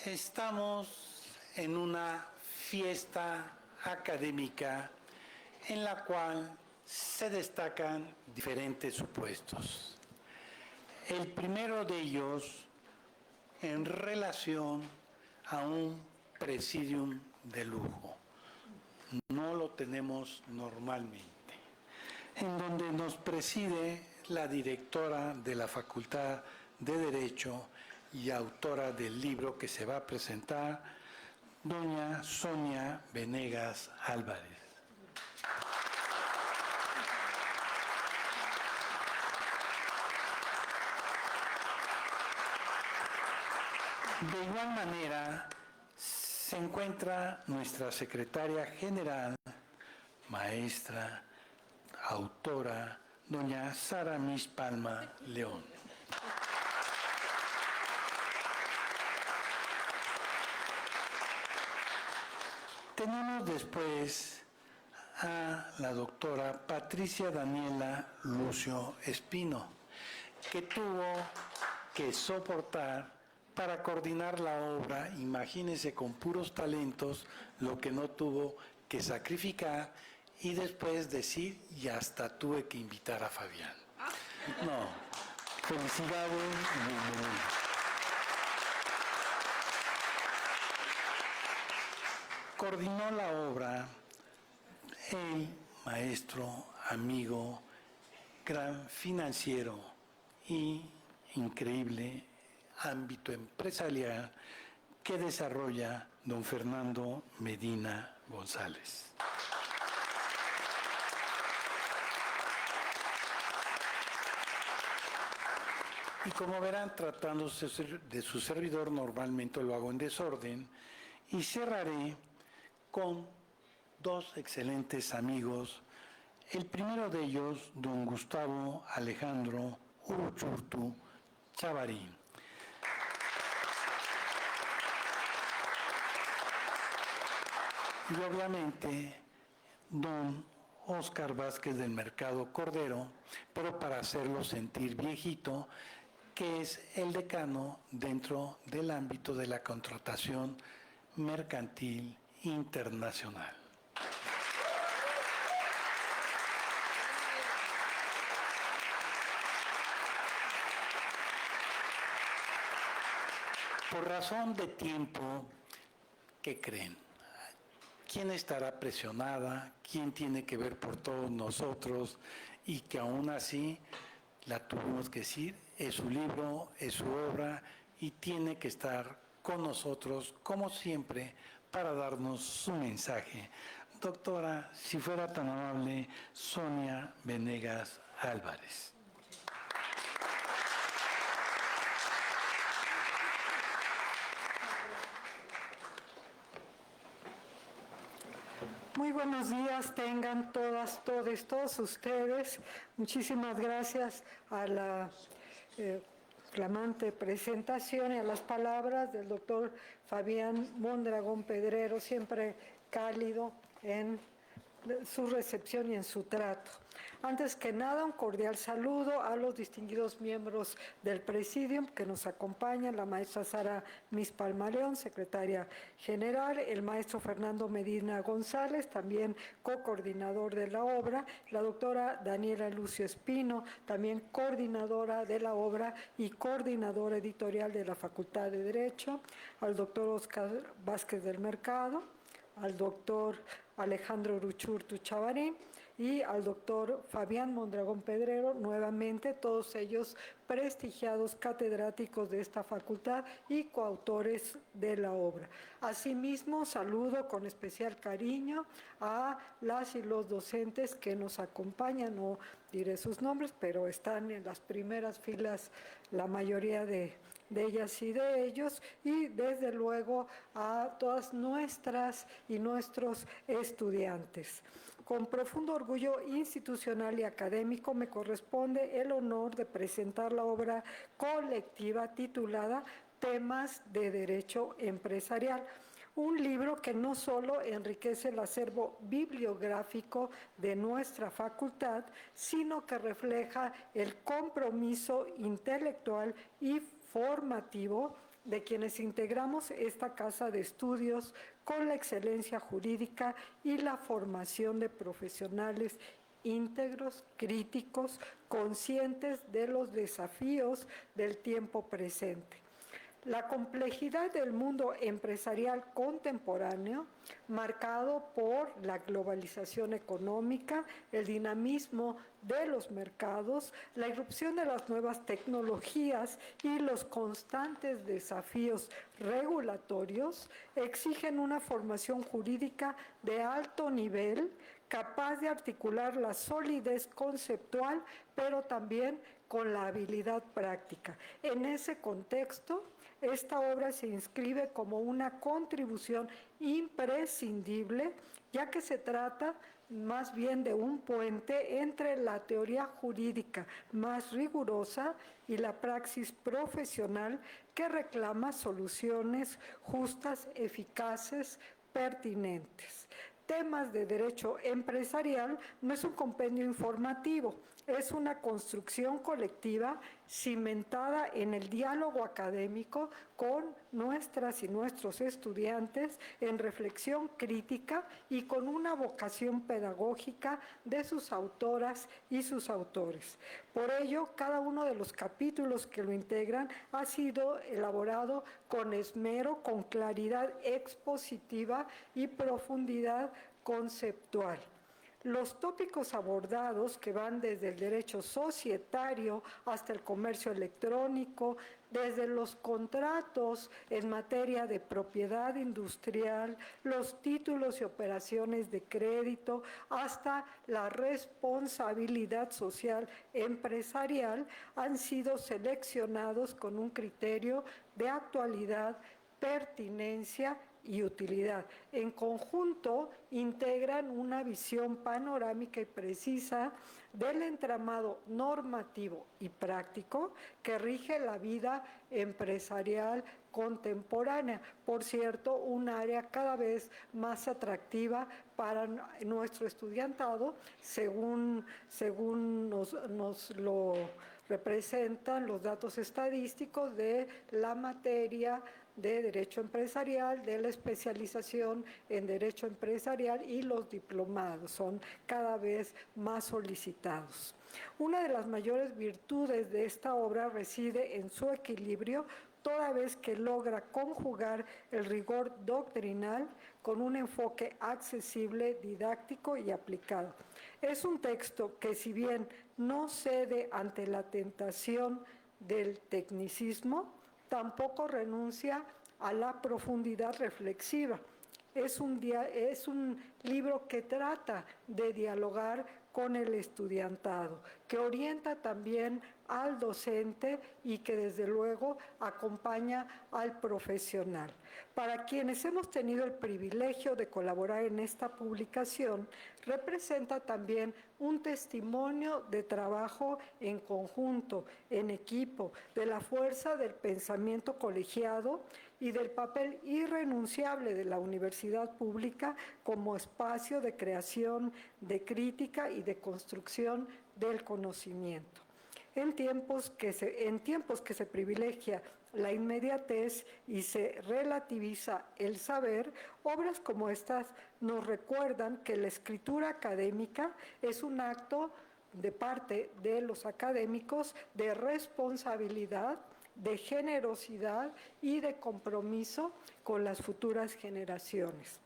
Estamos en una fiesta académica en la cual se destacan diferentes supuestos. El primero de ellos en relación a un presidium de lujo. No lo tenemos normalmente. En donde nos preside la directora de la Facultad de Derecho y autora del libro que se va a presentar, doña Sonia Venegas Álvarez. De igual manera, se encuentra nuestra secretaria general, maestra, autora, doña Sara Miss Palma León. Tenemos después a la doctora Patricia Daniela Lucio Espino, que tuvo que soportar para coordinar la obra, imagínense con puros talentos, lo que no tuvo que sacrificar y después decir, y hasta tuve que invitar a Fabián. No, felicidades. Coordinó la obra el maestro, amigo, gran financiero y increíble ámbito empresarial que desarrolla don Fernando Medina González. Y como verán, tratándose de su servidor, normalmente lo hago en desorden y cerraré con dos excelentes amigos. El primero de ellos, don Gustavo Alejandro Uruchurtu Chavarín. Y obviamente, don Óscar Vázquez del Mercado Cordero, pero para hacerlo sentir viejito, que es el decano dentro del ámbito de la contratación mercantil internacional. Por razón de tiempo, ¿qué creen? ¿Quién estará presionada? ¿Quién tiene que ver por todos nosotros? Y que aún así la tuvimos que decir, es su libro, es su obra y tiene que estar con nosotros, como siempre, para darnos su mensaje. Doctora, si fuera tan amable, Sonia Venegas Álvarez. Muy buenos días tengan todas, todos ustedes. Muchísimas gracias a la flamante presentación y a las palabras del doctor Fabián Mondragón Pedrero, siempre cálido en su recepción y en su trato. Antes que nada, un cordial saludo a los distinguidos miembros del Presidium que nos acompañan, la maestra Sara Miss Palma León, secretaria general, el maestro Fernando Medina González, también co-coordinador de la obra, la doctora Daniela Lucio Espino, también coordinadora de la obra y coordinadora editorial de la Facultad de Derecho, al doctor Óscar Vázquez del Mercado, al doctor Alejandro Uruchurtu Chavarín y al doctor Fabián Mondragón Pedrero, nuevamente todos ellos prestigiados catedráticos de esta facultad y coautores de la obra. Asimismo, saludo con especial cariño a las y los docentes que nos acompañan, no diré sus nombres, pero están en las primeras filas la mayoría de ellas y de ellos, y desde luego a todas nuestras y nuestros estudiantes. Con profundo orgullo institucional y académico me corresponde el honor de presentar la obra colectiva titulada Temas de Derecho Empresarial, un libro que no solo enriquece el acervo bibliográfico de nuestra facultad, sino que refleja el compromiso intelectual y formativo de quienes integramos esta casa de estudios con la excelencia jurídica y la formación de profesionales íntegros, críticos, conscientes de los desafíos del tiempo presente. La complejidad del mundo empresarial contemporáneo, marcado por la globalización económica, el dinamismo de los mercados, la irrupción de las nuevas tecnologías y los constantes desafíos regulatorios, exigen una formación jurídica de alto nivel, capaz de articular la solidez conceptual, pero también con la habilidad práctica. En ese contexto, esta obra se inscribe como una contribución imprescindible, ya que se trata más bien de un puente entre la teoría jurídica más rigurosa y la praxis profesional que reclama soluciones justas, eficaces, pertinentes. Temas de derecho empresarial no es un compendio informativo, es una construcción colectiva cimentada en el diálogo académico con nuestras y nuestros estudiantes en reflexión crítica y con una vocación pedagógica de sus autoras y sus autores. Por ello, cada uno de los capítulos que lo integran ha sido elaborado con esmero, con claridad expositiva y profundidad conceptual. Los tópicos abordados, que van desde el derecho societario hasta el comercio electrónico, desde los contratos en materia de propiedad industrial, los títulos y operaciones de crédito, hasta la responsabilidad social empresarial, han sido seleccionados con un criterio de actualidad, pertinencia y utilidad. En conjunto, integran una visión panorámica y precisa del entramado normativo y práctico que rige la vida empresarial contemporánea. Por cierto, un área cada vez más atractiva para nuestro estudiantado, según nos lo representan los datos estadísticos de la materia de Derecho Empresarial, de la especialización en Derecho Empresarial y los diplomados son cada vez más solicitados. Una de las mayores virtudes de esta obra reside en su equilibrio, toda vez que logra conjugar el rigor doctrinal con un enfoque accesible, didáctico y aplicado. Es un texto que, si bien no cede ante la tentación del tecnicismo, tampoco renuncia a la profundidad reflexiva. Es un libro que trata de dialogar con el estudiantado, que orienta también al docente y que desde luego acompaña al profesional. Para quienes hemos tenido el privilegio de colaborar en esta publicación, representa también un testimonio de trabajo en conjunto, en equipo, de la fuerza del pensamiento colegiado y del papel irrenunciable de la universidad pública como espacio de creación, de crítica y de construcción del conocimiento. En tiempos que se privilegia la inmediatez y se relativiza el saber, obras como estas nos recuerdan que la escritura académica es un acto de parte de los académicos de responsabilidad, de generosidad y de compromiso con las futuras generaciones.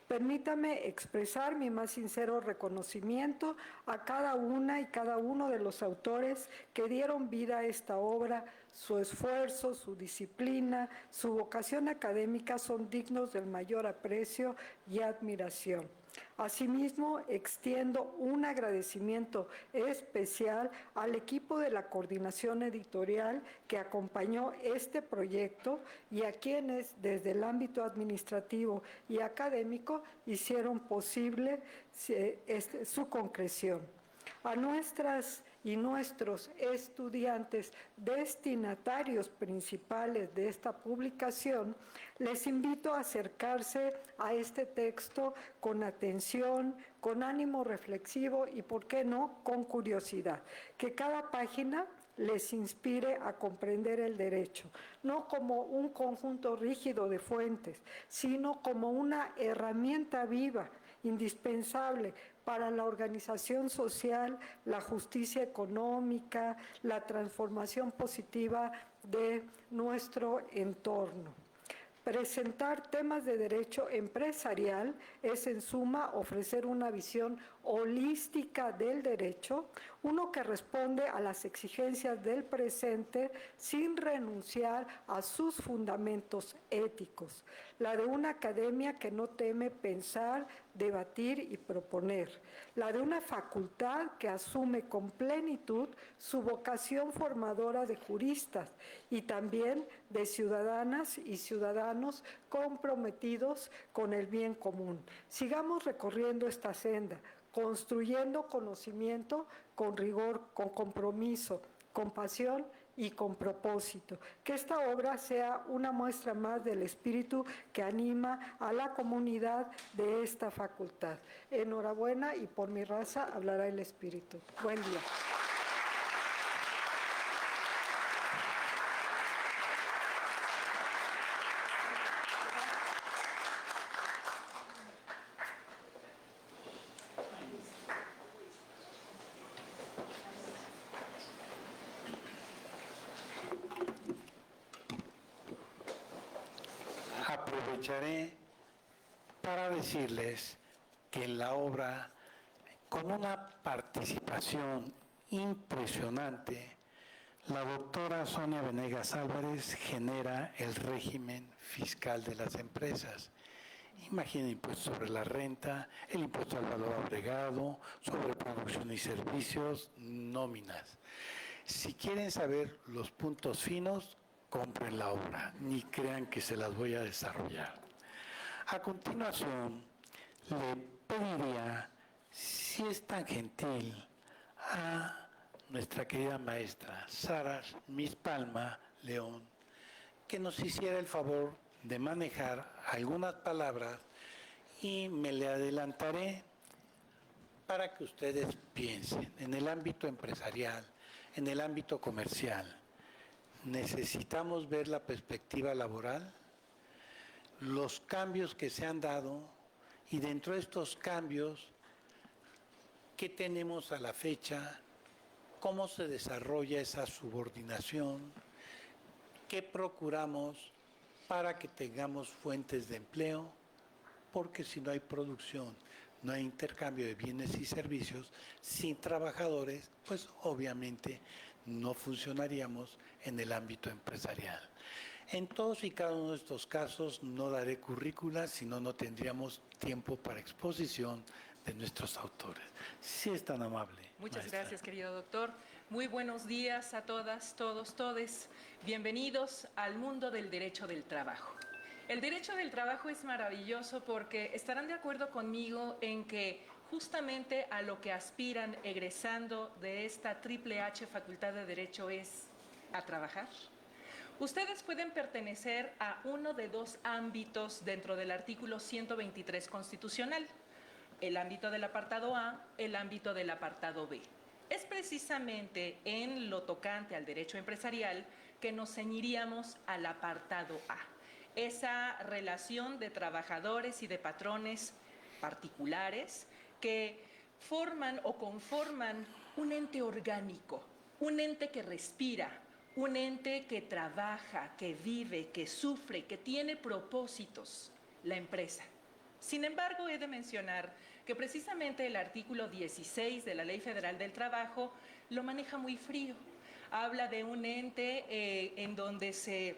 Permítame expresar mi más sincero reconocimiento a cada una y cada uno de los autores que dieron vida a esta obra. Su esfuerzo, su disciplina, su vocación académica son dignos del mayor aprecio y admiración. Asimismo, extiendo un agradecimiento especial al equipo de la coordinación editorial que acompañó este proyecto y a quienes desde el ámbito administrativo y académico hicieron posible su concreción. A nuestras y nuestros estudiantes destinatarios principales de esta publicación, les invito a acercarse a este texto con atención, con ánimo reflexivo y, ¿por qué no?, con curiosidad. Que cada página les inspire a comprender el derecho, no como un conjunto rígido de fuentes, sino como una herramienta viva, indispensable para la organización social, la justicia económica, la transformación positiva de nuestro entorno. Presentar temas de derecho empresarial es, en suma, ofrecer una visión holística del derecho, uno que responde a las exigencias del presente sin renunciar a sus fundamentos éticos, la de una academia que no teme pensar, debatir y proponer, la de una facultad que asume con plenitud su vocación formadora de juristas y también de ciudadanas y ciudadanos comprometidos con el bien común. Sigamos recorriendo esta senda, construyendo conocimiento con rigor, con compromiso, con pasión y con propósito. Que esta obra sea una muestra más del espíritu que anima a la comunidad de esta facultad. Enhorabuena, y por mi raza hablará el espíritu. Buen día. Aprovecharé para decirles que en la obra, con una participación impresionante, la doctora Sonia Venegas Álvarez genera el régimen fiscal de las empresas. Imaginen impuestos sobre la renta, el impuesto al valor agregado, sobre producción y servicios, nóminas. Si quieren saber los puntos finos, compren la obra, ni crean que se las voy a desarrollar. A continuación, le pediría, si es tan gentil, a nuestra querida maestra Sara Miss Palma León, que nos hiciera el favor de manejar algunas palabras y me le adelantaré para que ustedes piensen en el ámbito empresarial, en el ámbito comercial. Necesitamos ver la perspectiva laboral, los cambios que se han dado y dentro de estos cambios, ¿qué tenemos a la fecha? ¿Cómo se desarrolla esa subordinación? ¿Qué procuramos para que tengamos fuentes de empleo? Porque si no hay producción, no hay intercambio de bienes y servicios, sin trabajadores, pues obviamente no funcionaríamos en el ámbito empresarial. En todos y cada uno de estos casos no daré currícula, sino no tendríamos tiempo para exposición de nuestros autores. Si es tan amable. Muchas maestra. gracias, querido doctor. Muy buenos días a todas, todos, todes. Bienvenidos al mundo del derecho del trabajo. El derecho del trabajo es maravilloso porque estarán de acuerdo conmigo en que justamente a lo que aspiran egresando de esta Triple H Facultad de Derecho es a trabajar. Ustedes pueden pertenecer a uno de dos ámbitos dentro del artículo 123 constitucional, el ámbito del apartado A, el ámbito del apartado B. Es precisamente en lo tocante al derecho empresarial que nos ceñiríamos al apartado A, esa relación de trabajadores y de patrones particulares que forman o conforman un ente orgánico, un ente que respira, un ente que trabaja, que vive, que sufre, que tiene propósitos, la empresa. Sin embargo, he de mencionar que precisamente el artículo 16 de la Ley Federal del Trabajo lo maneja muy frío. Habla de un ente en donde se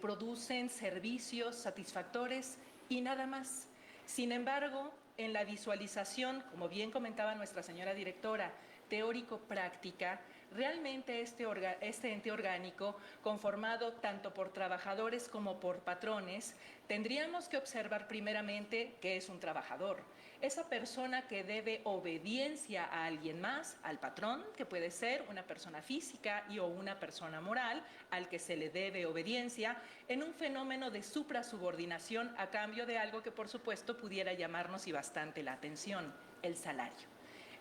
producen servicios satisfactores y nada más. Sin embargo, en la visualización, como bien comentaba nuestra señora directora, teórico-práctica, realmente este ente orgánico, conformado tanto por trabajadores como por patrones, tendríamos que observar primeramente qué es un trabajador. Esa persona que debe obediencia a alguien más, al patrón, que puede ser una persona física o una persona moral, al que se le debe obediencia, en un fenómeno de suprasubordinación a cambio de algo que por supuesto pudiera llamarnos y bastante la atención, el salario.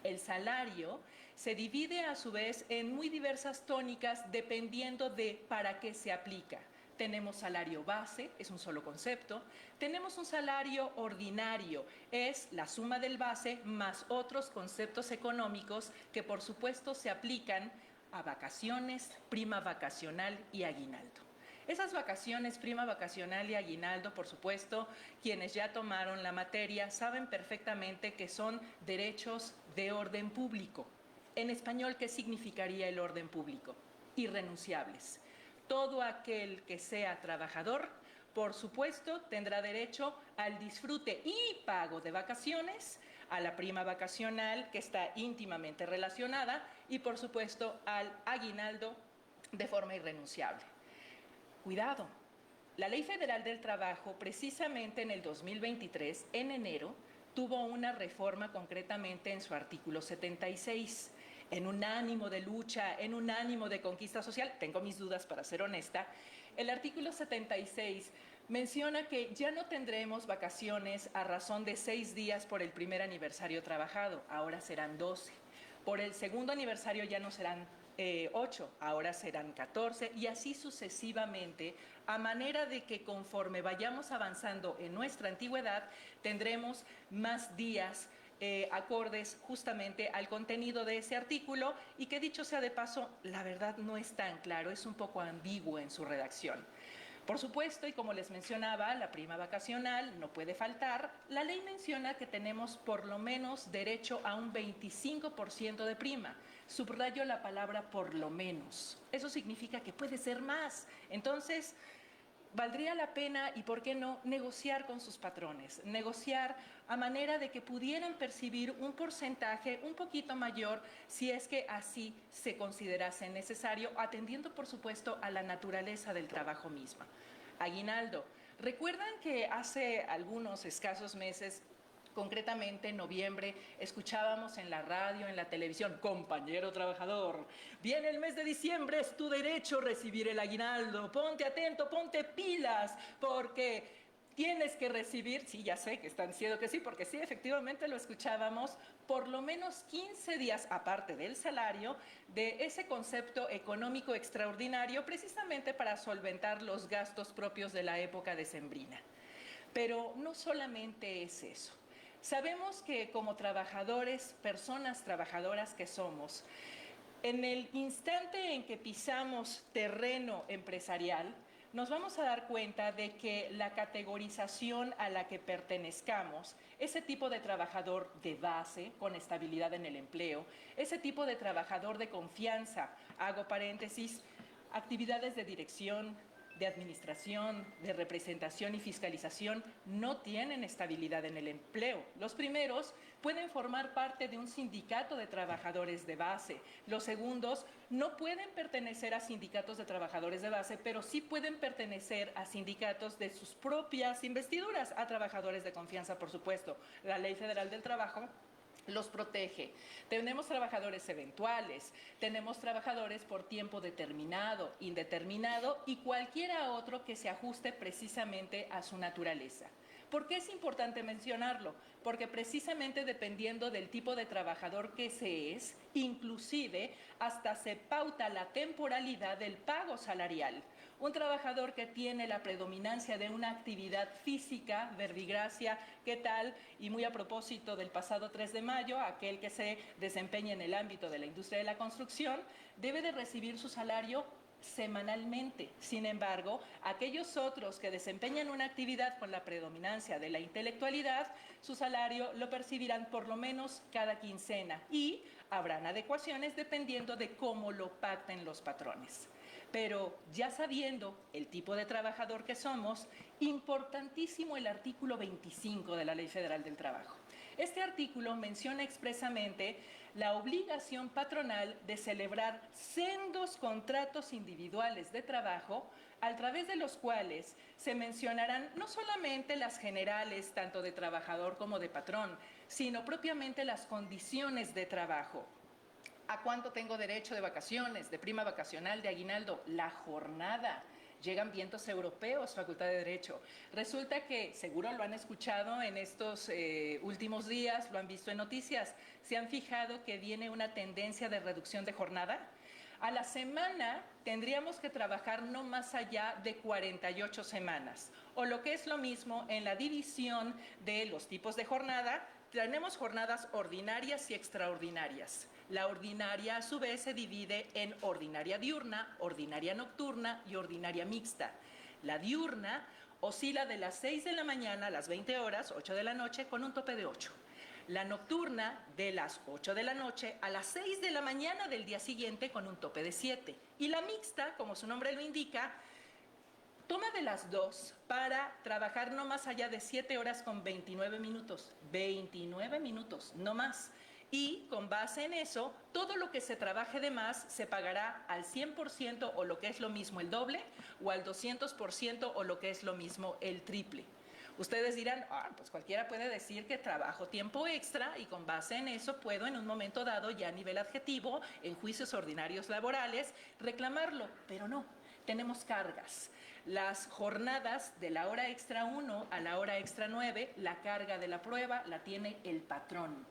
El salario se divide a su vez en muy diversas tónicas dependiendo de para qué se aplica. Tenemos salario base, es un solo concepto. Tenemos un salario ordinario, es la suma del base más otros conceptos económicos que por supuesto se aplican a vacaciones, prima vacacional y aguinaldo. Esas vacaciones, prima vacacional y aguinaldo, por supuesto, quienes ya tomaron la materia saben perfectamente que son derechos de orden público. En español, ¿qué significaría el orden público? Irrenunciables. Todo aquel que sea trabajador, por supuesto, tendrá derecho al disfrute y pago de vacaciones, a la prima vacacional, que está íntimamente relacionada, y por supuesto al aguinaldo de forma irrenunciable. Cuidado, la Ley Federal del Trabajo, precisamente en el 2023, en enero, tuvo una reforma concretamente en su artículo 76. En un ánimo de lucha, en un ánimo de conquista social, tengo mis dudas para ser honesta, el artículo 76 menciona que ya no tendremos vacaciones a razón de 6 días por el primer aniversario trabajado, ahora serán 12. Por el segundo aniversario ya no serán 8, ahora serán 14 y así sucesivamente, a manera de que conforme vayamos avanzando en nuestra antigüedad, tendremos más días acordes justamente al contenido de ese artículo y que dicho sea de paso, la verdad no es tan claro, es un poco ambiguo en su redacción. Por supuesto, y como les mencionaba, la prima vacacional no puede faltar. La ley menciona que tenemos por lo menos derecho a un 25% de prima. Subrayo la palabra por lo menos. Eso significa que puede ser más. Entonces, valdría la pena, y por qué no, negociar con sus patrones, negociar a manera de que pudieran percibir un porcentaje un poquito mayor si es que así se considerase necesario, atendiendo por supuesto a la naturaleza del trabajo mismo. Aguinaldo. ¿Recuerdan que hace algunos escasos meses, concretamente en noviembre, escuchábamos en la radio, en la televisión, compañero trabajador, viene el mes de diciembre, es tu derecho recibir el aguinaldo, ponte atento, ponte pilas, porque tienes que recibir, sí, ya sé que están diciendo que sí, porque sí, efectivamente lo escuchábamos, por lo menos 15 días, aparte del salario, de ese concepto económico extraordinario, precisamente para solventar los gastos propios de la época decembrina. Pero no solamente es eso. Sabemos que como trabajadores, personas trabajadoras que somos, en el instante en que pisamos terreno empresarial, nos vamos a dar cuenta de que la categorización a la que pertenezcamos, ese tipo de trabajador de base, con estabilidad en el empleo, ese tipo de trabajador de confianza, hago paréntesis, actividades de dirección, de administración, de representación y fiscalización no tienen estabilidad en el empleo. Los primeros pueden formar parte de un sindicato de trabajadores de base. Los segundos no pueden pertenecer a sindicatos de trabajadores de base, pero sí pueden pertenecer a sindicatos de sus propias investiduras, a trabajadores de confianza, por supuesto. La Ley Federal del Trabajo los protege. Tenemos trabajadores eventuales, tenemos trabajadores por tiempo determinado, indeterminado y cualquiera otro que se ajuste precisamente a su naturaleza. ¿Por qué es importante mencionarlo? Porque precisamente dependiendo del tipo de trabajador que se es, inclusive hasta se pauta la temporalidad del pago salarial. Un trabajador que tiene la predominancia de una actividad física, verbigracia, ¿qué tal? Y muy a propósito del pasado 3 de mayo, aquel que se desempeña en el ámbito de la industria de la construcción, debe de recibir su salario semanalmente. Sin embargo, aquellos otros que desempeñan una actividad con la predominancia de la intelectualidad, su salario lo percibirán por lo menos cada quincena y habrán adecuaciones dependiendo de cómo lo pacten los patrones. Pero ya sabiendo el tipo de trabajador que somos, importantísimo el artículo 25 de la Ley Federal del Trabajo. Este artículo menciona expresamente la obligación patronal de celebrar sendos contratos individuales de trabajo a través de los cuales se mencionarán no solamente las generales, tanto de trabajador como de patrón, sino propiamente las condiciones de trabajo. ¿A cuánto tengo derecho de vacaciones, de prima vacacional, de aguinaldo? La jornada. llegan vientos europeos, Facultad de Derecho. Resulta que, seguro lo han escuchado en estos últimos días, lo han visto en noticias, ¿se han fijado que viene una tendencia de reducción de jornada? A la semana tendríamos que trabajar no más allá de 48 semanas, o lo que es lo mismo en la división de los tipos de jornada, tenemos jornadas ordinarias y extraordinarias. La ordinaria, a su vez, se divide en ordinaria diurna, ordinaria nocturna y ordinaria mixta. La diurna oscila de las 6 de la mañana a las 20 horas, 8 de la noche, con un tope de 8. La nocturna de las 8 de la noche a las 6 de la mañana del día siguiente, con un tope de 7. Y la mixta, como su nombre lo indica, toma de las 2 para trabajar no más allá de 7 horas con 29 minutos. 29 minutos, no más. Y con base en eso, todo lo que se trabaje de más se pagará al 100% o lo que es lo mismo el doble, o al 200% o lo que es lo mismo el triple. Ustedes dirán, pues cualquiera puede decir que trabajo tiempo extra y con base en eso puedo en un momento dado, ya a nivel adjetivo, en juicios ordinarios laborales, reclamarlo, pero no, tenemos cargas. Las jornadas de la hora extra 1 a la hora extra 9, la carga de la prueba la tiene el patrón.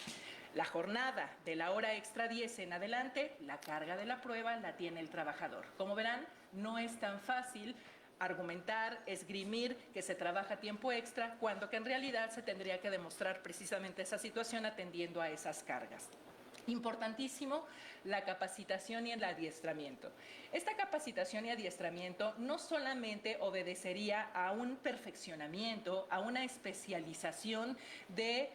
La jornada de la hora extra 10 en adelante, la carga de la prueba la tiene el trabajador. Como verán, no es tan fácil argumentar, esgrimir que se trabaja tiempo extra, cuando que en realidad se tendría que demostrar precisamente esa situación atendiendo a esas cargas. Importantísimo, la capacitación y el adiestramiento. Esta capacitación y adiestramiento no solamente obedecería a un perfeccionamiento, a una especialización de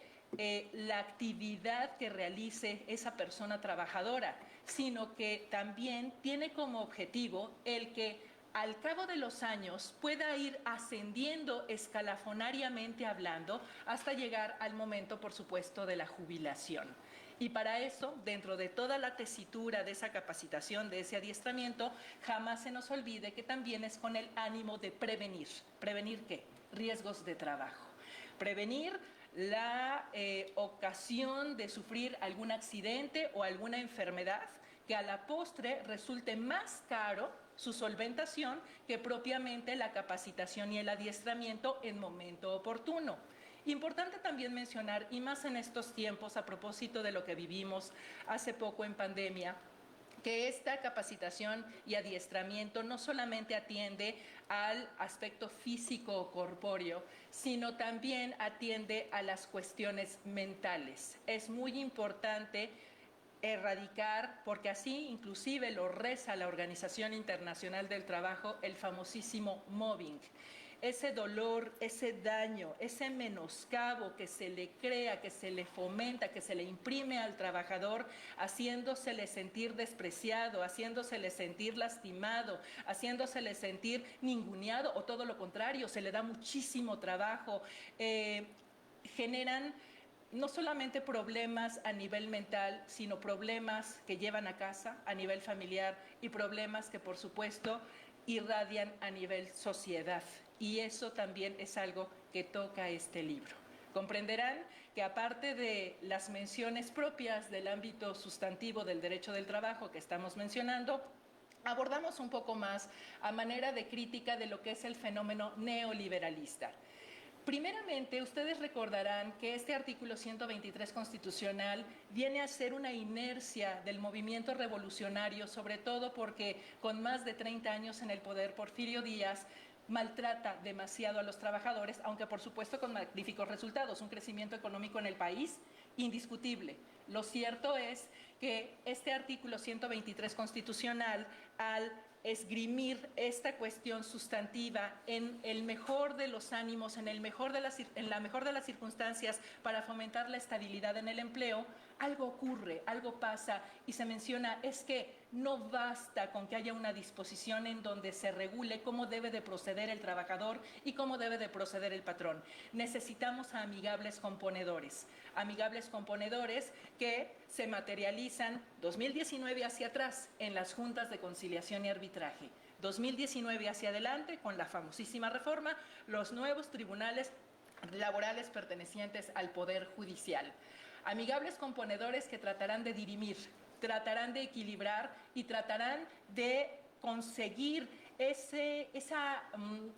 la actividad que realice esa persona trabajadora, sino que también tiene como objetivo el que al cabo de los años pueda ir ascendiendo escalafonariamente hablando hasta llegar al momento, por supuesto, de la jubilación. Y para eso, dentro de toda la tesitura de esa capacitación, de ese adiestramiento, jamás se nos olvide que también es con el ánimo de prevenir. ¿Prevenir qué? Riesgos de trabajo. Prevenir la ocasión de sufrir algún accidente o alguna enfermedad que a la postre resulte más caro su solventación que propiamente la capacitación y el adiestramiento en momento oportuno. Importante también mencionar, y más en estos tiempos, a propósito de lo que vivimos hace poco en pandemia, que esta capacitación y adiestramiento no solamente atiende al aspecto físico o corpóreo, sino también atiende a las cuestiones mentales. Es muy importante erradicar, porque así inclusive lo reza la Organización Internacional del Trabajo, el famosísimo mobbing. Ese dolor, ese daño, ese menoscabo que se le crea, que se le fomenta, que se le imprime al trabajador, haciéndosele sentir despreciado, haciéndosele sentir lastimado, haciéndosele sentir ninguneado, o todo lo contrario, se le da muchísimo trabajo, generan no solamente problemas a nivel mental, sino problemas que llevan a casa a nivel familiar y problemas que, por supuesto, irradian a nivel sociedad. Y eso también es algo que toca este libro. Comprenderán que aparte de las menciones propias del ámbito sustantivo del derecho del trabajo que estamos mencionando, abordamos un poco más a manera de crítica de lo que es el fenómeno neoliberalista. Primeramente, ustedes recordarán que este artículo 123 constitucional viene a ser una inercia del movimiento revolucionario, sobre todo porque con más de 30 años en el poder, Porfirio Díaz maltrata demasiado a los trabajadores, aunque por supuesto con magníficos resultados, un crecimiento económico en el país indiscutible. Lo cierto es que este artículo 123 constitucional, al esgrimir esta cuestión sustantiva en el mejor de los ánimos, en la mejor de las circunstancias para fomentar la estabilidad en el empleo, algo ocurre, algo pasa y se menciona, es que no basta con que haya una disposición en donde se regule cómo debe de proceder el trabajador y cómo debe de proceder el patrón. Necesitamos a amigables componedores que se materializan 2019 hacia atrás en las juntas de conciliación y arbitraje, 2019 hacia adelante con la famosísima reforma, los nuevos tribunales laborales pertenecientes al Poder Judicial. Amigables componedores que tratarán de dirimir, tratarán de equilibrar y tratarán de conseguir ese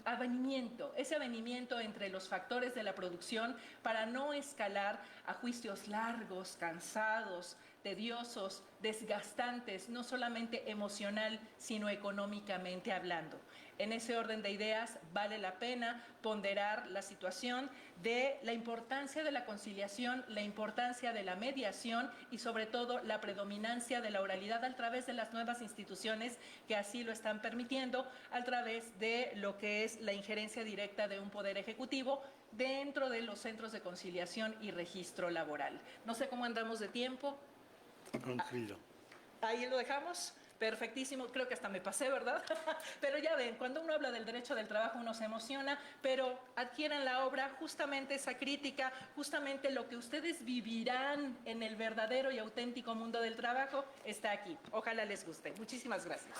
avenimiento entre los factores de la producción para no escalar a juicios largos, cansados, tediosos, desgastantes, no solamente emocional, sino económicamente hablando. En ese orden de ideas, vale la pena ponderar la situación de la importancia de la conciliación, la importancia de la mediación y sobre todo la predominancia de la oralidad a través de las nuevas instituciones que así lo están permitiendo, a través de lo que es la injerencia directa de un poder ejecutivo dentro de los centros de conciliación y registro laboral. No sé cómo andamos de tiempo. Cumplido. Ahí lo dejamos. Perfectísimo, creo que hasta me pasé, ¿verdad? Pero ya ven, cuando uno habla del derecho del trabajo uno se emociona, pero adquieran la obra, justamente esa crítica, justamente lo que ustedes vivirán en el verdadero y auténtico mundo del trabajo está aquí. Ojalá les guste. Muchísimas gracias.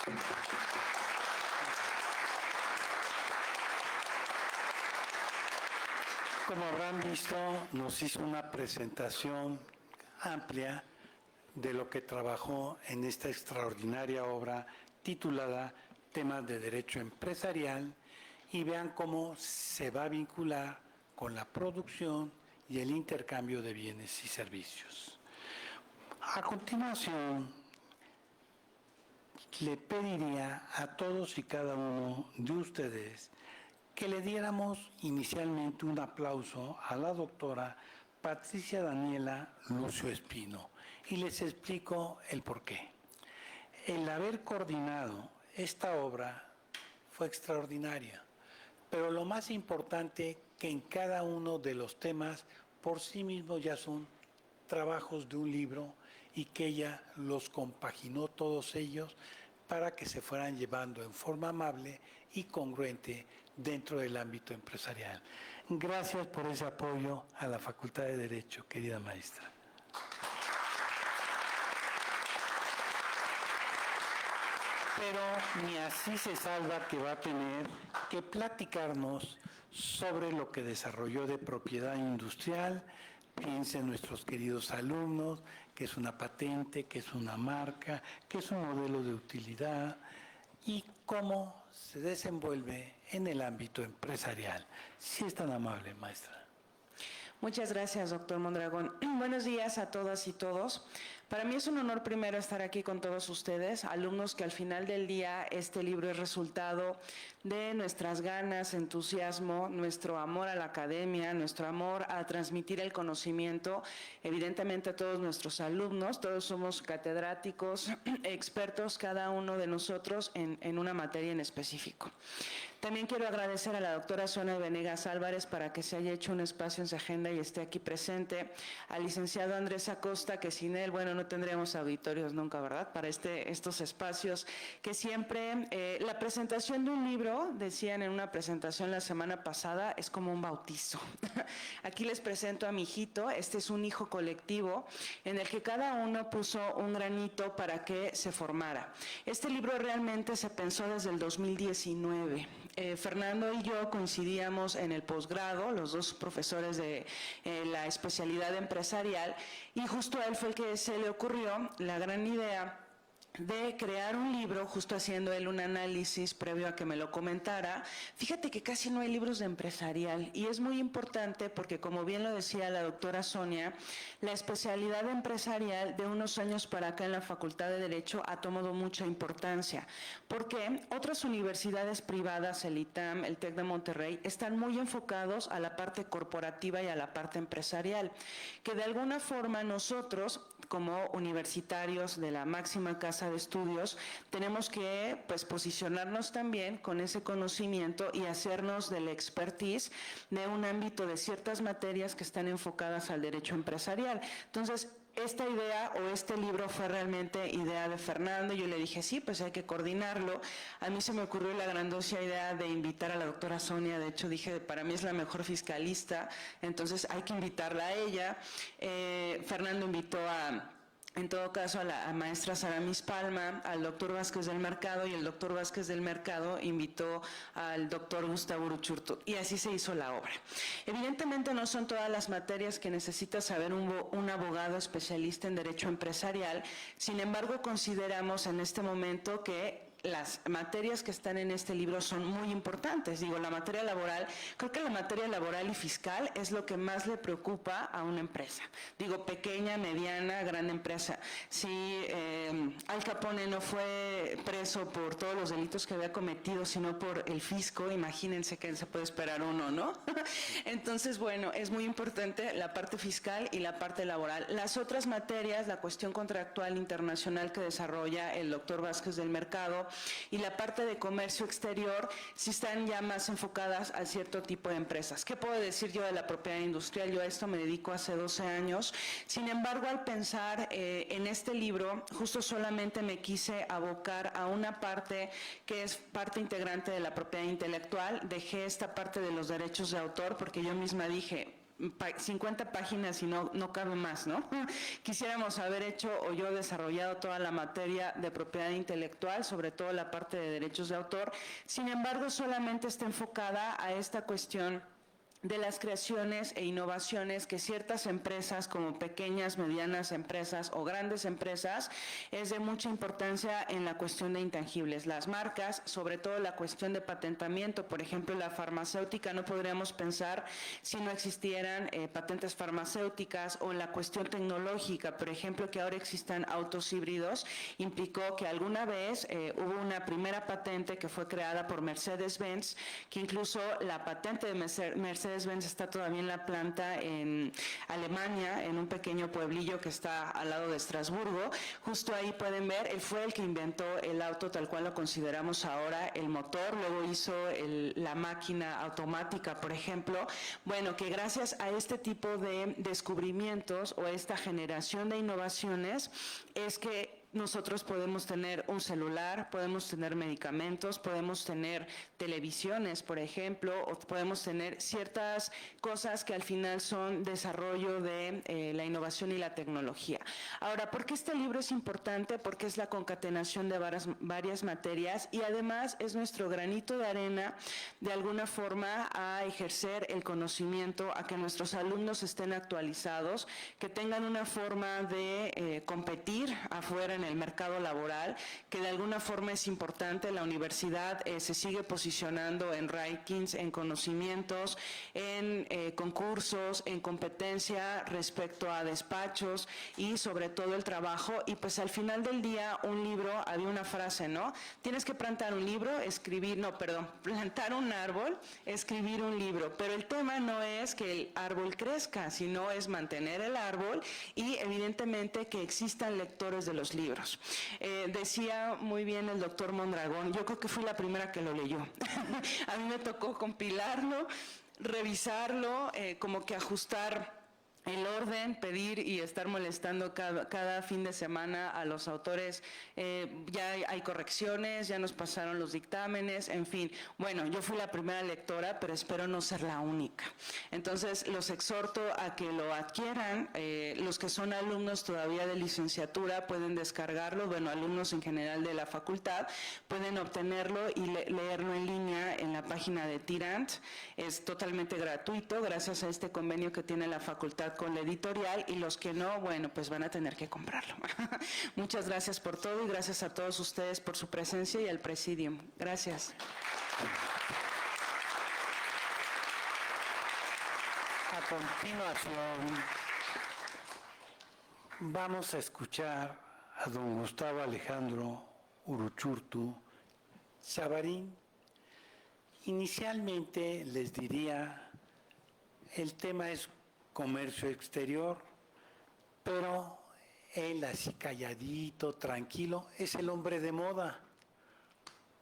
Como habrán visto, nos hizo una presentación amplia de lo que trabajó en esta extraordinaria obra titulada Temas de Derecho Empresarial, y vean cómo se va a vincular con la producción y el intercambio de bienes y servicios. A continuación, le pediría a todos y cada uno de ustedes que le diéramos inicialmente un aplauso a la doctora Patricia Daniela Lucio Espino, y les explico el porqué. El haber coordinado esta obra fue extraordinaria, pero lo más importante que en cada uno de los temas por sí mismos ya son trabajos de un libro, y que ella los compaginó todos ellos para que se fueran llevando en forma amable y congruente dentro del ámbito empresarial. Gracias por ese apoyo a la Facultad de Derecho, querida maestra. Pero ni así se salva que va a tener que platicarnos sobre lo que desarrolló de propiedad industrial. Piensen nuestros queridos alumnos, que es una patente, que es una marca, que es un modelo de utilidad, y cómo se desenvuelve en el ámbito empresarial. Si es tan amable, maestra. Muchas gracias, doctor Mondragón. Buenos días a todas y todos. Para mí es un honor primero estar aquí con todos ustedes, alumnos que al final del día este libro es resultado de nuestras ganas, entusiasmo, nuestro amor a la academia, nuestro amor a transmitir el conocimiento, evidentemente a todos nuestros alumnos. Todos somos catedráticos, expertos cada uno de nosotros en una materia en específico. También quiero agradecer a la doctora Sonia Venegas Álvarez para que se haya hecho un espacio en su agenda y esté aquí presente, al licenciado Andrés Acosta, que sin él, bueno, no tendríamos auditorios nunca, ¿verdad?, para estos espacios, que siempre, la presentación de un libro, decían en una presentación la semana pasada, es como un bautizo. Aquí les presento a mi hijito. Este es un hijo colectivo en el que cada uno puso un granito para que se formara. Este libro realmente se pensó desde el 2019. Fernando y yo coincidíamos en el posgrado, los dos profesores de la especialidad empresarial, y justo a él fue el que se le ocurrió la gran idea de crear un libro, justo haciendo él un análisis previo a que me lo comentara. Fíjate que casi no hay libros de empresarial, y es muy importante porque, como bien lo decía la doctora Sonia, la especialidad empresarial de unos años para acá en la Facultad de Derecho ha tomado mucha importancia, porque otras universidades privadas, el ITAM, el TEC de Monterrey, están muy enfocados a la parte corporativa y a la parte empresarial, que de alguna forma nosotros, como universitarios de la máxima casa de estudios, tenemos que posicionarnos también con ese conocimiento y hacernos de la expertise de un ámbito de ciertas materias que están enfocadas al derecho empresarial. Entonces, esta idea o este libro fue realmente idea de Fernando. Yo le dije, sí, pues hay que coordinarlo. A mí se me ocurrió la grandiosa idea de invitar a la doctora Sonia. De hecho, dije, para mí es la mejor fiscalista, entonces hay que invitarla a ella. Fernando invitó en todo caso a la maestra Saramis Palma, al doctor Vázquez del Mercado, y el doctor Vázquez del Mercado invitó al doctor Gustavo Uruchurtu, y así se hizo la obra. Evidentemente no son todas las materias que necesita saber un abogado especialista en derecho empresarial. Sin embargo, consideramos en este momento que las materias que están en este libro son muy importantes. Digo, la materia laboral, creo que la materia laboral y fiscal es lo que más le preocupa a una empresa. Digo, pequeña, mediana, gran empresa. Si Al Capone no fue preso por todos los delitos que había cometido, sino por el fisco, imagínense qué se puede esperar uno, ¿no? Entonces, bueno, es muy importante la parte fiscal y la parte laboral. Las otras materias, la cuestión contractual internacional que desarrolla el doctor Vázquez del Mercado y la parte de comercio exterior, sí están ya más enfocadas a cierto tipo de empresas. ¿Qué puedo decir yo de la propiedad industrial? Yo a esto me dedico hace 12 años. Sin embargo, al pensar en este libro, justo solamente me quise abocar a una parte que es parte integrante de la propiedad intelectual. Dejé esta parte de los derechos de autor porque yo misma dije, 50 páginas y no cabe más, ¿no? Quisiéramos haber hecho o yo desarrollado toda la materia de propiedad intelectual, sobre todo la parte de derechos de autor. Sin embargo, solamente está enfocada a esta cuestión de las creaciones e innovaciones que ciertas empresas, como pequeñas, medianas empresas o grandes empresas, es de mucha importancia en la cuestión de intangibles. Las marcas, sobre todo la cuestión de patentamiento, por ejemplo, la farmacéutica, no podríamos pensar si no existieran patentes farmacéuticas, o la cuestión tecnológica, por ejemplo, que ahora existan autos híbridos, implicó que alguna vez hubo una primera patente que fue creada por Mercedes-Benz, que incluso la patente de Mercedes-Benz está todavía en la planta en Alemania, en un pequeño pueblillo que está al lado de Estrasburgo. Justo ahí pueden ver, él fue el que inventó el auto tal cual lo consideramos ahora, el motor, luego hizo la máquina automática, por ejemplo. Bueno, que gracias a este tipo de descubrimientos o esta generación de innovaciones es que nosotros podemos tener un celular, podemos tener medicamentos, podemos tener televisiones, por ejemplo, o podemos tener ciertas cosas que al final son desarrollo de la innovación y la tecnología. Ahora, ¿por qué este libro es importante? Porque es la concatenación de varias materias y además es nuestro granito de arena de alguna forma a ejercer el conocimiento, a que nuestros alumnos estén actualizados, que tengan una forma de competir afuera en el mercado laboral, que de alguna forma es importante. La universidad se sigue posicionando en rankings, en conocimientos, en concursos, en competencia respecto a despachos y sobre todo el trabajo. Y pues al final del día, un libro, había una frase, ¿no? Tienes que plantar un libro, plantar un árbol, escribir un libro. Pero el tema no es que el árbol crezca, sino es mantener el árbol y evidentemente que existan lectores de los libros. Decía muy bien el doctor Mondragón, yo creo que fui la primera que lo leyó. A mí me tocó compilarlo, revisarlo, como que ajustar el orden, pedir y estar molestando cada fin de semana a los autores. Ya hay correcciones, ya nos pasaron los dictámenes, en fin. Bueno, yo fui la primera lectora, pero espero no ser la única. Entonces, los exhorto a que lo adquieran. Los que son alumnos todavía de licenciatura pueden descargarlo. Bueno, alumnos en general de la facultad pueden obtenerlo y leerlo en línea en la página de Tirant. Es totalmente gratuito, gracias a este convenio que tiene la facultad con la editorial, y los que no, bueno, pues van a tener que comprarlo. Muchas gracias por todo y gracias a todos ustedes por su presencia y al Presidium. Gracias. A continuación, vamos a escuchar a don Gustavo Alejandro Uruchurtu Chavarín. Inicialmente les diría, el tema es comercio exterior, pero él así calladito, tranquilo, es el hombre de moda.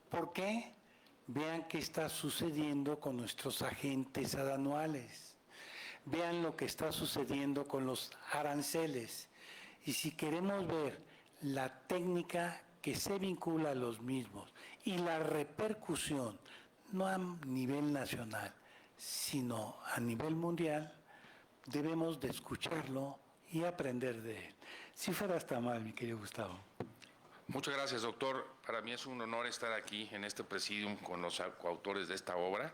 ¿Por qué? Vean qué está sucediendo con nuestros agentes aduanales. Vean lo que está sucediendo con los aranceles. Y si queremos ver la técnica que se vincula a los mismos y la repercusión, no a nivel nacional, sino a nivel mundial, debemos de escucharlo y aprender de él. Si fueras tan mal, mi querido Gustavo. Muchas gracias, doctor. Para mí es un honor estar aquí en este presidium con los coautores de esta obra.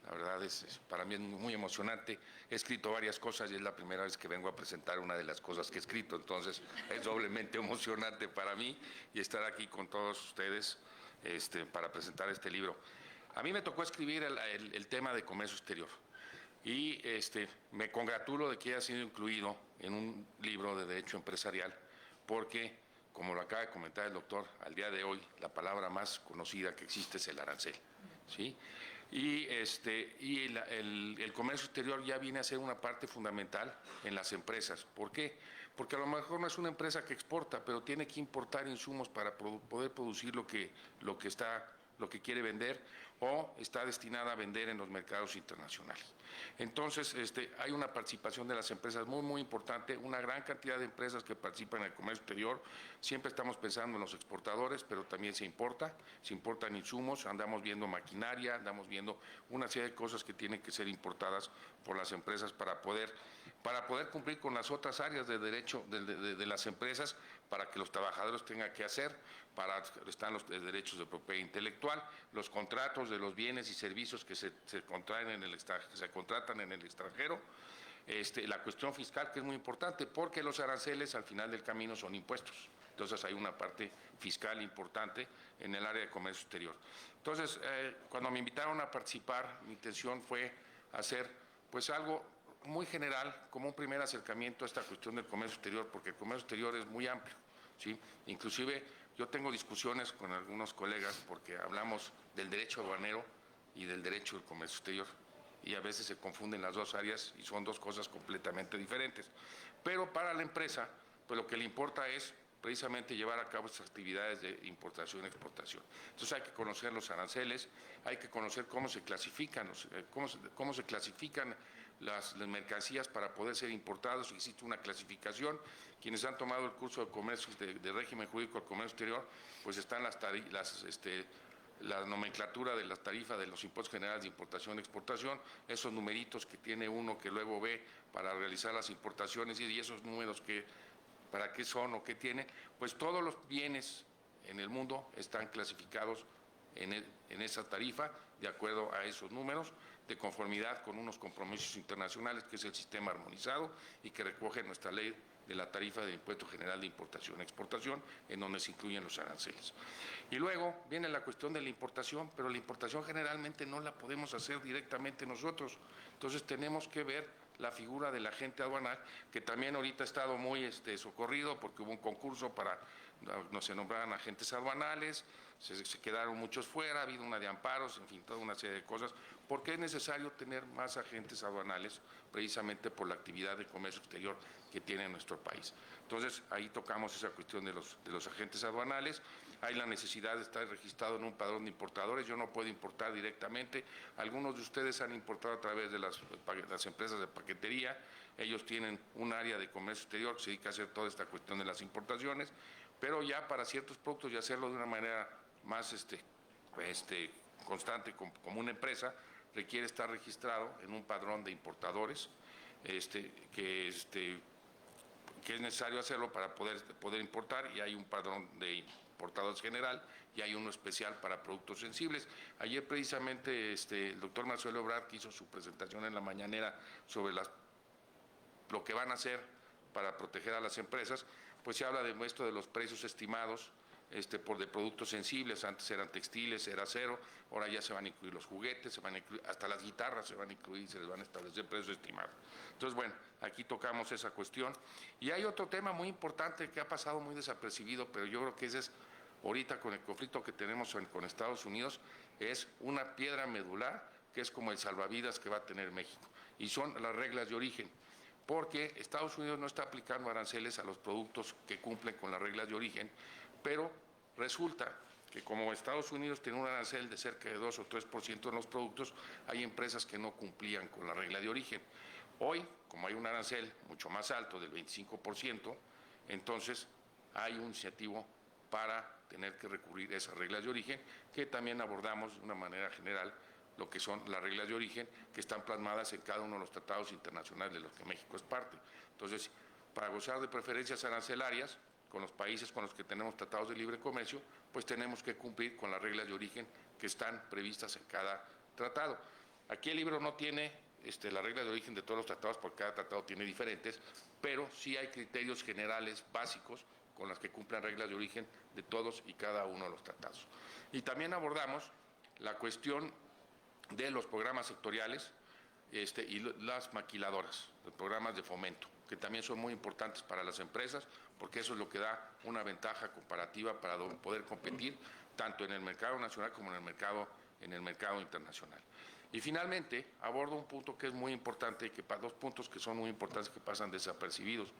La verdad para mí es muy emocionante. He escrito varias cosas y es la primera vez que vengo a presentar una de las cosas que he escrito. Entonces es doblemente emocionante para mí y estar aquí con todos ustedes. para presentar este libro. A mí me tocó escribir el tema de comercio exterior y me congratulo de que haya sido incluido en un libro de derecho empresarial, porque, como lo acaba de comentar el doctor, al día de hoy la palabra más conocida que existe es el arancel, ¿sí? Y el comercio exterior ya viene a ser una parte fundamental en las empresas. ¿Por qué? Porque a lo mejor no es una empresa que exporta, pero tiene que importar insumos para poder producir lo que quiere vender, o está destinada a vender en los mercados internacionales. Entonces, hay una participación de las empresas muy importante, una gran cantidad de empresas que participan en el comercio exterior. Siempre estamos pensando en los exportadores, pero también se importan insumos, andamos viendo maquinaria, andamos viendo una serie de cosas que tienen que ser importadas por las empresas para poder cumplir con las otras áreas de derecho de las empresas, para que los trabajadores tengan que hacer, están los derechos de propiedad intelectual, los contratos de los bienes y servicios que se contratan en el extranjero, la cuestión fiscal, que es muy importante, porque los aranceles al final del camino son impuestos. Entonces hay una parte fiscal importante en el área de comercio exterior. Entonces, cuando me invitaron a participar, mi intención fue hacer pues algo muy general, como un primer acercamiento a esta cuestión del comercio exterior, porque el comercio exterior es muy amplio, ¿sí? Inclusive yo tengo discusiones con algunos colegas porque hablamos del derecho aduanero y del derecho del comercio exterior, y a veces se confunden las dos áreas y son dos cosas completamente diferentes. Pero para la empresa, pues lo que le importa es precisamente llevar a cabo estas actividades de importación y exportación. Entonces hay que conocer los aranceles, hay que conocer cómo se clasifican, las mercancías para poder ser importados. Existe una clasificación. Quienes han tomado el curso de comercio de régimen jurídico del comercio exterior, pues están la nomenclatura de las tarifas de los impuestos generales de importación y exportación, esos numeritos que tiene uno que luego ve para realizar las importaciones, y esos números para qué son o qué tiene. Pues todos los bienes en el mundo están clasificados en esa tarifa, de acuerdo a esos números, de conformidad con unos compromisos internacionales, que es el sistema armonizado y que recoge nuestra ley de la tarifa del impuesto general de importación y exportación, en donde se incluyen los aranceles. Y luego viene la cuestión de la importación, pero la importación generalmente no la podemos hacer directamente nosotros. Entonces tenemos que ver la figura del agente aduanal, que también ahorita ha estado muy socorrido, porque hubo un concurso para no se nombraran agentes aduanales, se quedaron muchos fuera, ha habido una de amparos, en fin, toda una serie de cosas, porque es necesario tener más agentes aduanales, precisamente por la actividad de comercio exterior que tiene nuestro país. Entonces, ahí tocamos esa cuestión de los agentes aduanales. Hay la necesidad de estar registrado en un padrón de importadores. Yo no puedo importar directamente. Algunos de ustedes han importado a través de las empresas de paquetería. Ellos tienen un área de comercio exterior que se dedica a hacer toda esta cuestión de las importaciones, pero ya para ciertos productos y hacerlo de una manera más constante como una empresa, requiere estar registrado en un padrón de importadores, que es necesario hacerlo para poder importar, y hay un padrón de importadores general y hay uno especial para productos sensibles. Ayer precisamente el doctor Marcelo Ebrard, que hizo su presentación en la mañanera sobre lo que van a hacer para proteger a las empresas, pues se habla de esto de los precios estimados de productos sensibles. Antes eran textiles, era acero, ahora ya se van a incluir los juguetes, se van a incluir, hasta las guitarras se van a incluir, se les van a establecer precios estimados. Entonces, bueno, aquí tocamos esa cuestión. Y hay otro tema muy importante que ha pasado muy desapercibido, pero yo creo que ese es, ahorita con el conflicto que tenemos con Estados Unidos, es una piedra medular, que es como el salvavidas que va a tener México, y son las reglas de origen. Porque Estados Unidos no está aplicando aranceles a los productos que cumplen con las reglas de origen, pero resulta que como Estados Unidos tiene un arancel de cerca de 2 o 3% en los productos, hay empresas que no cumplían con la regla de origen. Hoy, como hay un arancel mucho más alto, del 25%, entonces hay un incentivo para tener que recurrir a esas reglas de origen, que también abordamos de una manera general lo que son las reglas de origen, que están plasmadas en cada uno de los tratados internacionales de los que México es parte. Entonces, para gozar de preferencias arancelarias con los países con los que tenemos tratados de libre comercio, pues tenemos que cumplir con las reglas de origen que están previstas en cada tratado. Aquí el libro no tiene las reglas de origen de todos los tratados, porque cada tratado tiene diferentes, pero sí hay criterios generales básicos con las que cumplan reglas de origen de todos y cada uno de los tratados. Y también abordamos la cuestión de los programas sectoriales y las maquiladoras, los programas de fomento, que también son muy importantes para las empresas, porque eso es lo que da una ventaja comparativa para poder competir tanto en el mercado nacional como en el mercado internacional. Y finalmente, abordo un punto que es muy importante, dos puntos que son muy importantes que pasan desapercibidos: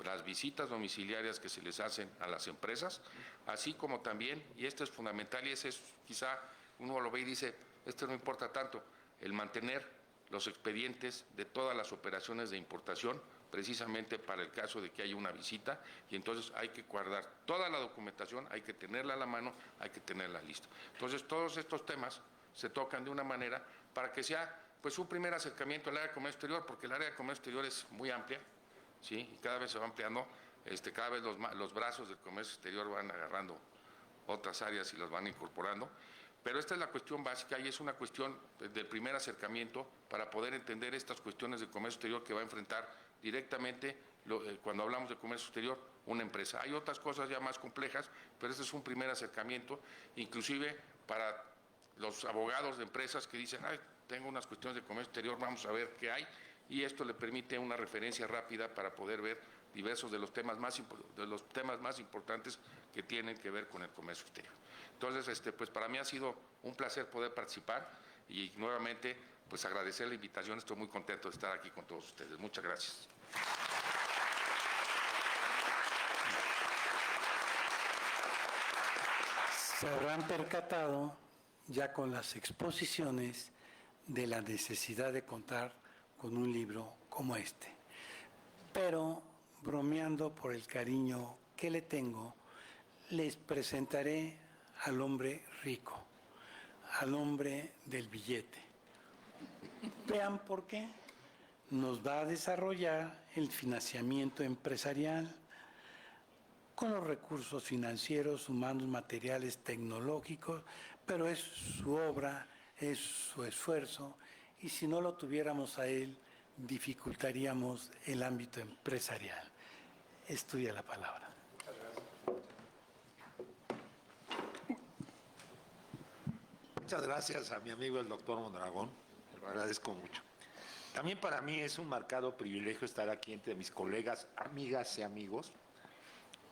las visitas domiciliarias que se les hacen a las empresas, así como también, y esto es fundamental, y ese es quizá uno lo ve y dice, esto no importa tanto, el mantener los expedientes de todas las operaciones de importación, precisamente para el caso de que haya una visita, y entonces hay que guardar toda la documentación, hay que tenerla a la mano, hay que tenerla lista. Entonces, todos estos temas se tocan de una manera para que sea pues un primer acercamiento al área de comercio exterior, porque el área de comercio exterior es muy amplia, ¿sí? Y cada vez se va ampliando, cada vez los brazos del comercio exterior van agarrando otras áreas y las van incorporando. Pero esta es la cuestión básica y es una cuestión del primer acercamiento para poder entender estas cuestiones de comercio exterior que va a enfrentar directamente, cuando hablamos de comercio exterior, una empresa. Hay otras cosas ya más complejas, pero este es un primer acercamiento, inclusive para los abogados de empresas que dicen, ay, tengo unas cuestiones de comercio exterior, vamos a ver qué hay, y esto le permite una referencia rápida para poder ver diversos de los temas más importantes que tienen que ver con el comercio exterior. Entonces, pues para mí ha sido un placer poder participar y nuevamente pues agradecer la invitación. Estoy muy contento de estar aquí con todos ustedes. Muchas gracias. Se habrán percatado ya con las exposiciones de la necesidad de contar con un libro como este. Pero, bromeando por el cariño que le tengo, les presentaré al hombre rico, al hombre del billete. Vean por qué. Nos va a desarrollar el financiamiento empresarial con los recursos financieros, humanos, materiales, tecnológicos, pero es su obra, es su esfuerzo, y si no lo tuviéramos a él, dificultaríamos el ámbito empresarial. Es tuya la palabra. Muchas gracias a mi amigo el doctor Mondragón, lo agradezco mucho. También para mí es un marcado privilegio estar aquí entre mis colegas, amigas y amigos.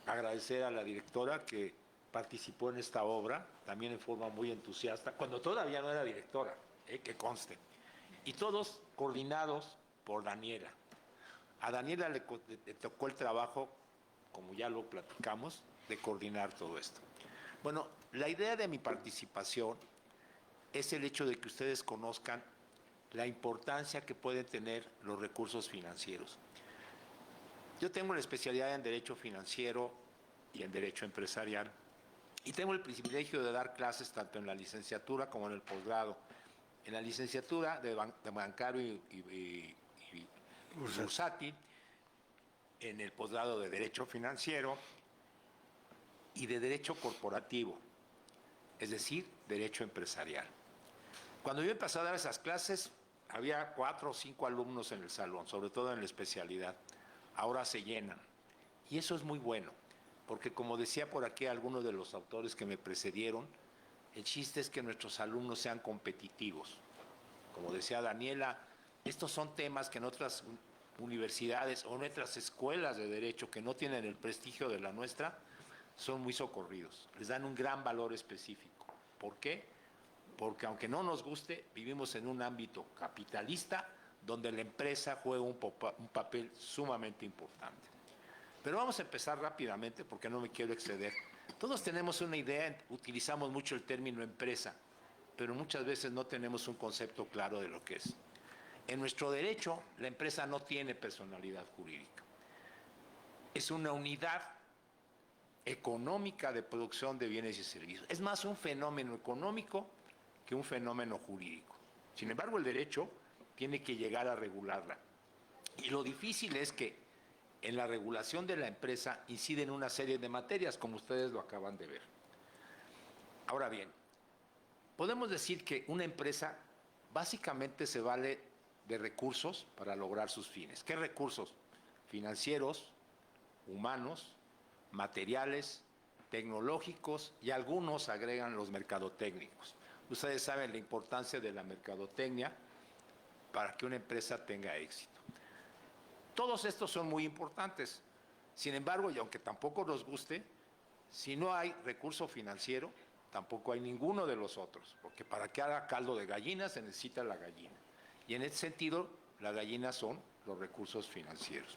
Agradecer a la directora que participó en esta obra, también en forma muy entusiasta, cuando todavía no era directora, que conste. Y todos coordinados por Daniela. A Daniela le tocó el trabajo, como ya lo platicamos, de coordinar todo esto. Bueno, la idea de mi participación es el hecho de que ustedes conozcan la importancia que pueden tener los recursos financieros. Yo tengo la especialidad en Derecho Financiero y en Derecho Empresarial, y tengo el privilegio de dar clases tanto en la licenciatura como en el posgrado. En la licenciatura de Bancario y Bursátil, en el posgrado de Derecho Financiero y de Derecho Corporativo, es decir, Derecho Empresarial. Cuando yo empecé a dar esas clases, había 4 o 5 alumnos en el salón, sobre todo en la especialidad. Ahora se llenan. Y eso es muy bueno, porque como decía por aquí algunos de los autores que me precedieron, el chiste es que nuestros alumnos sean competitivos. Como decía Daniela, estos son temas que en otras universidades o en otras escuelas de derecho que no tienen el prestigio de la nuestra, son muy socorridos. Les dan un gran valor específico. ¿Por qué? Porque aunque no nos guste, vivimos en un ámbito capitalista donde la empresa juega un papel sumamente importante. Pero vamos a empezar rápidamente porque no me quiero exceder. Todos tenemos una idea, utilizamos mucho el término empresa, pero muchas veces no tenemos un concepto claro de lo que es. En nuestro derecho, la empresa no tiene personalidad jurídica. Es una unidad económica de producción de bienes y servicios. Es más un fenómeno económico que un fenómeno jurídico. Sin embargo, el derecho tiene que llegar a regularla. Y lo difícil es que en la regulación de la empresa inciden una serie de materias, como ustedes lo acaban de ver. Ahora bien, podemos decir que una empresa básicamente se vale de recursos para lograr sus fines. ¿Qué recursos? Financieros, humanos, materiales, tecnológicos y algunos agregan los mercadotécnicos. Ustedes saben la importancia de la mercadotecnia para que una empresa tenga éxito. Todos estos son muy importantes. Sin embargo, y aunque tampoco nos guste, si no hay recurso financiero, tampoco hay ninguno de los otros, porque para que haga caldo de gallina se necesita la gallina. Y en ese sentido, las gallinas son los recursos financieros.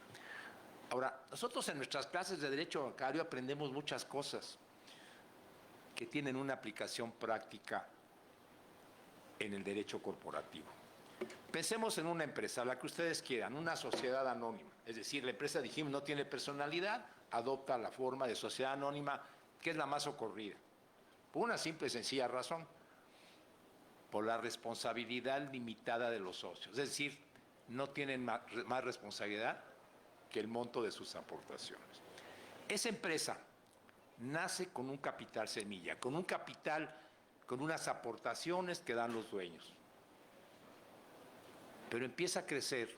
Ahora, nosotros en nuestras clases de Derecho Bancario aprendemos muchas cosas que tienen una aplicación práctica en el derecho corporativo. Pensemos en una empresa, la que ustedes quieran, una sociedad anónima. Es decir, la empresa, dijimos, no tiene personalidad, adopta la forma de sociedad anónima, que es la más ocurrida. Por una simple y sencilla razón, por la responsabilidad limitada de los socios. Es decir, no tienen más responsabilidad que el monto de sus aportaciones. Esa empresa nace con un capital semilla, con un capital, con unas aportaciones que dan los dueños. Pero empieza a crecer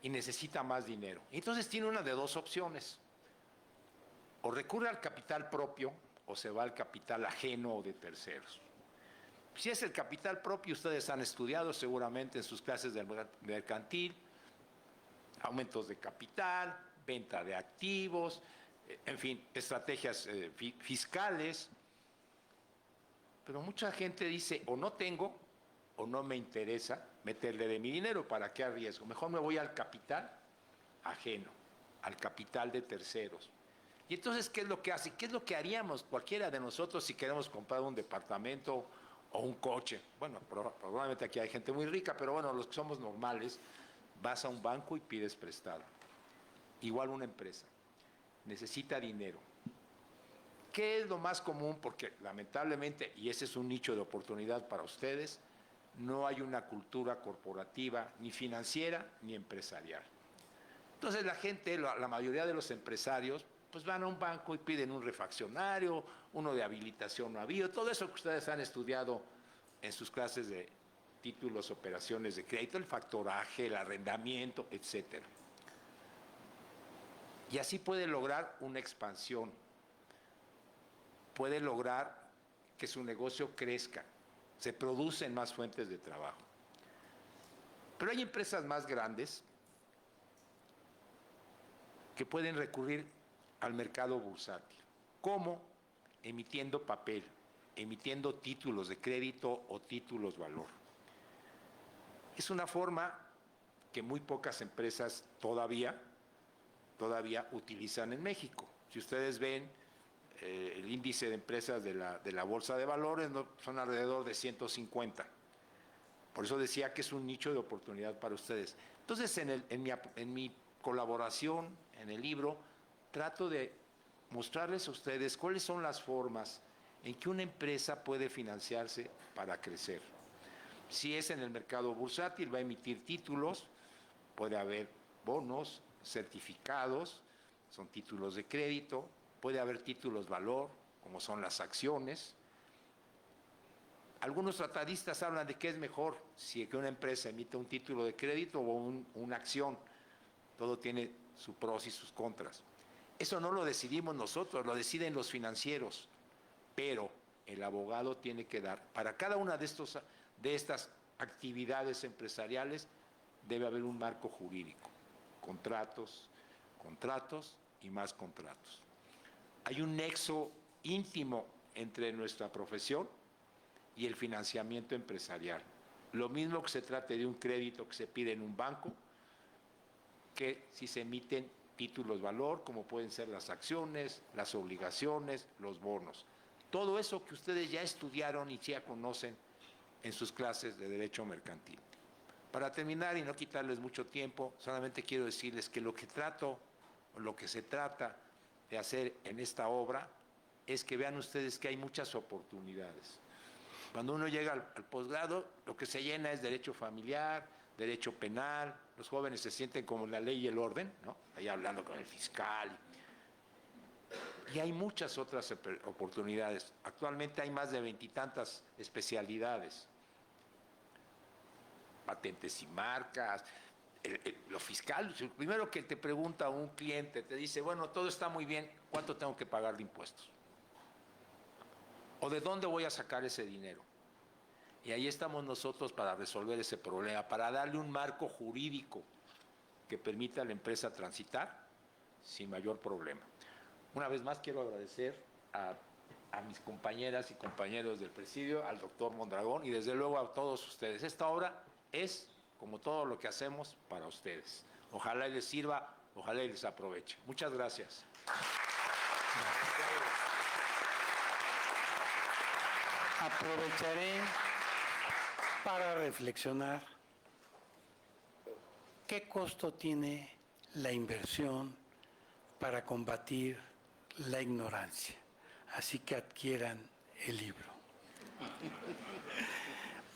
y necesita más dinero. Entonces tiene una de dos opciones. O recurre al capital propio o se va al capital ajeno o de terceros. Si es el capital propio, ustedes han estudiado seguramente en sus clases de mercantil, aumentos de capital, venta de activos, en fin, estrategias fiscales. Pero mucha gente dice, o no tengo, o no me interesa meterle de mi dinero, ¿para qué arriesgo? Mejor me voy al capital ajeno, al capital de terceros. Y entonces, ¿qué es lo que hace? ¿Qué es lo que haríamos cualquiera de nosotros si queremos comprar un departamento o un coche? Bueno, probablemente aquí hay gente muy rica, pero bueno, los que somos normales, vas a un banco y pides prestado. Igual una empresa necesita dinero. ¿Qué es lo más común? Porque lamentablemente, y ese es un nicho de oportunidad para ustedes, no hay una cultura corporativa, ni financiera, ni empresarial. Entonces la gente, la mayoría de los empresarios, pues van a un banco y piden un refaccionario, uno de habilitación no habido, todo eso que ustedes han estudiado en sus clases de títulos, operaciones de crédito, el factoraje, el arrendamiento, etcétera. Y así puede lograr una expansión, puede lograr que su negocio crezca, se producen más fuentes de trabajo. Pero hay empresas más grandes que pueden recurrir al mercado bursátil. ¿Cómo? Emitiendo papel, emitiendo títulos de crédito o títulos valor. Es una forma que muy pocas empresas todavía utilizan en México. Si ustedes ven el índice de empresas de la Bolsa de Valores, son alrededor de 150. Por eso decía que es un nicho de oportunidad para ustedes. Entonces, en mi colaboración, en el libro, trato de mostrarles a ustedes cuáles son las formas en que una empresa puede financiarse para crecer. Si es en el mercado bursátil, va a emitir títulos, puede haber bonos, certificados, son títulos de crédito, puede haber títulos valor, como son las acciones. Algunos tratadistas hablan de qué es mejor, si que una empresa emite un título de crédito o una acción. Todo tiene sus pros y sus contras. Eso no lo decidimos nosotros, lo deciden los financieros, pero el abogado tiene que dar, para cada una de estas actividades empresariales debe haber un marco jurídico, contratos y más contratos. Hay un nexo íntimo entre nuestra profesión y el financiamiento empresarial. Lo mismo que se trate de un crédito que se pide en un banco, que si se emiten títulos valor, como pueden ser las acciones, las obligaciones, los bonos. Todo eso que ustedes ya estudiaron y ya conocen en sus clases de Derecho Mercantil. Para terminar y no quitarles mucho tiempo, solamente quiero decirles que lo que se trata de hacer en esta obra es que vean ustedes que hay muchas oportunidades. Cuando uno llega al posgrado, lo que se llena es derecho familiar, derecho penal, los jóvenes se sienten como la ley y el orden, ¿no? Ahí hablando con el fiscal. Y hay muchas otras oportunidades. Actualmente hay más de 20 y tantas especialidades. Patentes y marcas, lo fiscal. Primero que te pregunta un cliente, te dice, bueno, todo está muy bien, ¿cuánto tengo que pagar de impuestos? ¿O de dónde voy a sacar ese dinero? Y ahí estamos nosotros para resolver ese problema, para darle un marco jurídico que permita a la empresa transitar sin mayor problema. Una vez más quiero agradecer a mis compañeras y compañeros del presidio, al doctor Mondragón y desde luego a todos ustedes. Esta obra es, como todo lo que hacemos, para ustedes. Ojalá les sirva, ojalá les aproveche. Muchas gracias. Aprovecharé para reflexionar qué costo tiene la inversión para combatir la ignorancia. Así que adquieran el libro.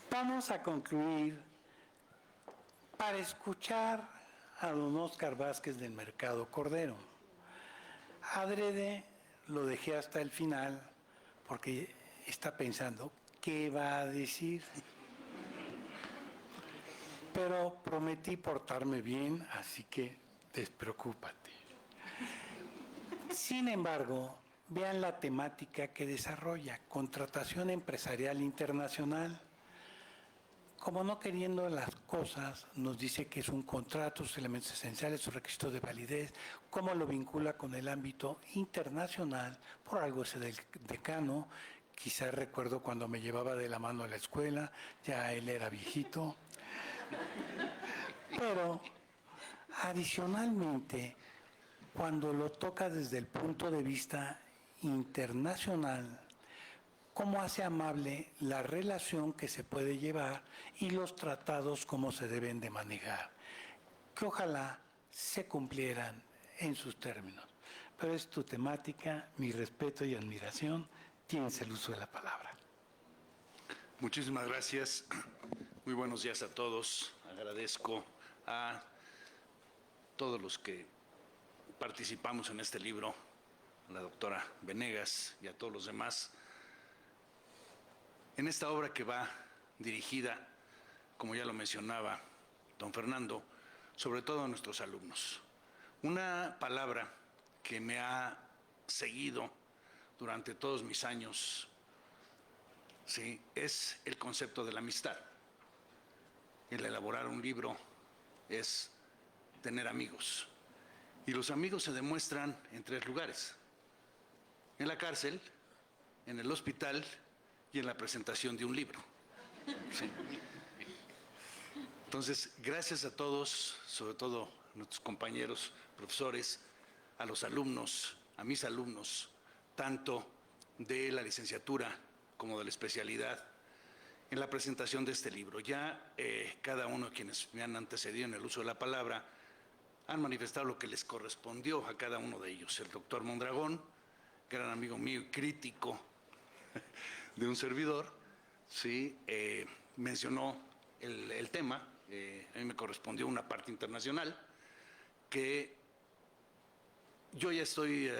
Vamos a concluir para escuchar a don Óscar Vázquez del Mercado Cordero. Adrede lo dejé hasta el final porque está pensando qué va a decir. Pero prometí portarme bien, así que despreocúpate. Sin embargo, vean la temática que desarrolla, contratación empresarial internacional. Como no queriendo las cosas, nos dice que es un contrato, sus elementos esenciales, sus requisitos de validez, cómo lo vincula con el ámbito internacional, por algo ese del decano. Quizás recuerdo cuando me llevaba de la mano a la escuela, ya él era viejito. Pero adicionalmente, cuando lo toca desde el punto de vista internacional, cómo hace amable la relación que se puede llevar y los tratados cómo se deben de manejar, que ojalá se cumplieran en sus términos. Pero es tu temática, mi respeto y admiración, tienes el uso de la palabra. Muchísimas gracias. Muy buenos días a todos. Agradezco a todos los que participamos en este libro, a la doctora Venegas y a todos los demás, en esta obra que va dirigida, como ya lo mencionaba don Fernando, sobre todo a nuestros alumnos. Una palabra que me ha seguido durante todos mis años, sí, es el concepto de la amistad. El elaborar un libro es tener amigos. Y los amigos se demuestran en 3 lugares: en la cárcel, en el hospital y en la presentación de un libro. Sí. Entonces, gracias a todos, sobre todo a nuestros compañeros, profesores, a los alumnos, a mis alumnos, tanto de la licenciatura como de la especialidad, en la presentación de este libro. Ya cada uno de quienes me han antecedido en el uso de la palabra han manifestado lo que les correspondió a cada uno de ellos. El doctor Mondragón, gran amigo mío y crítico de un servidor, sí, mencionó el tema. A mí me correspondió una parte internacional que yo ya estoy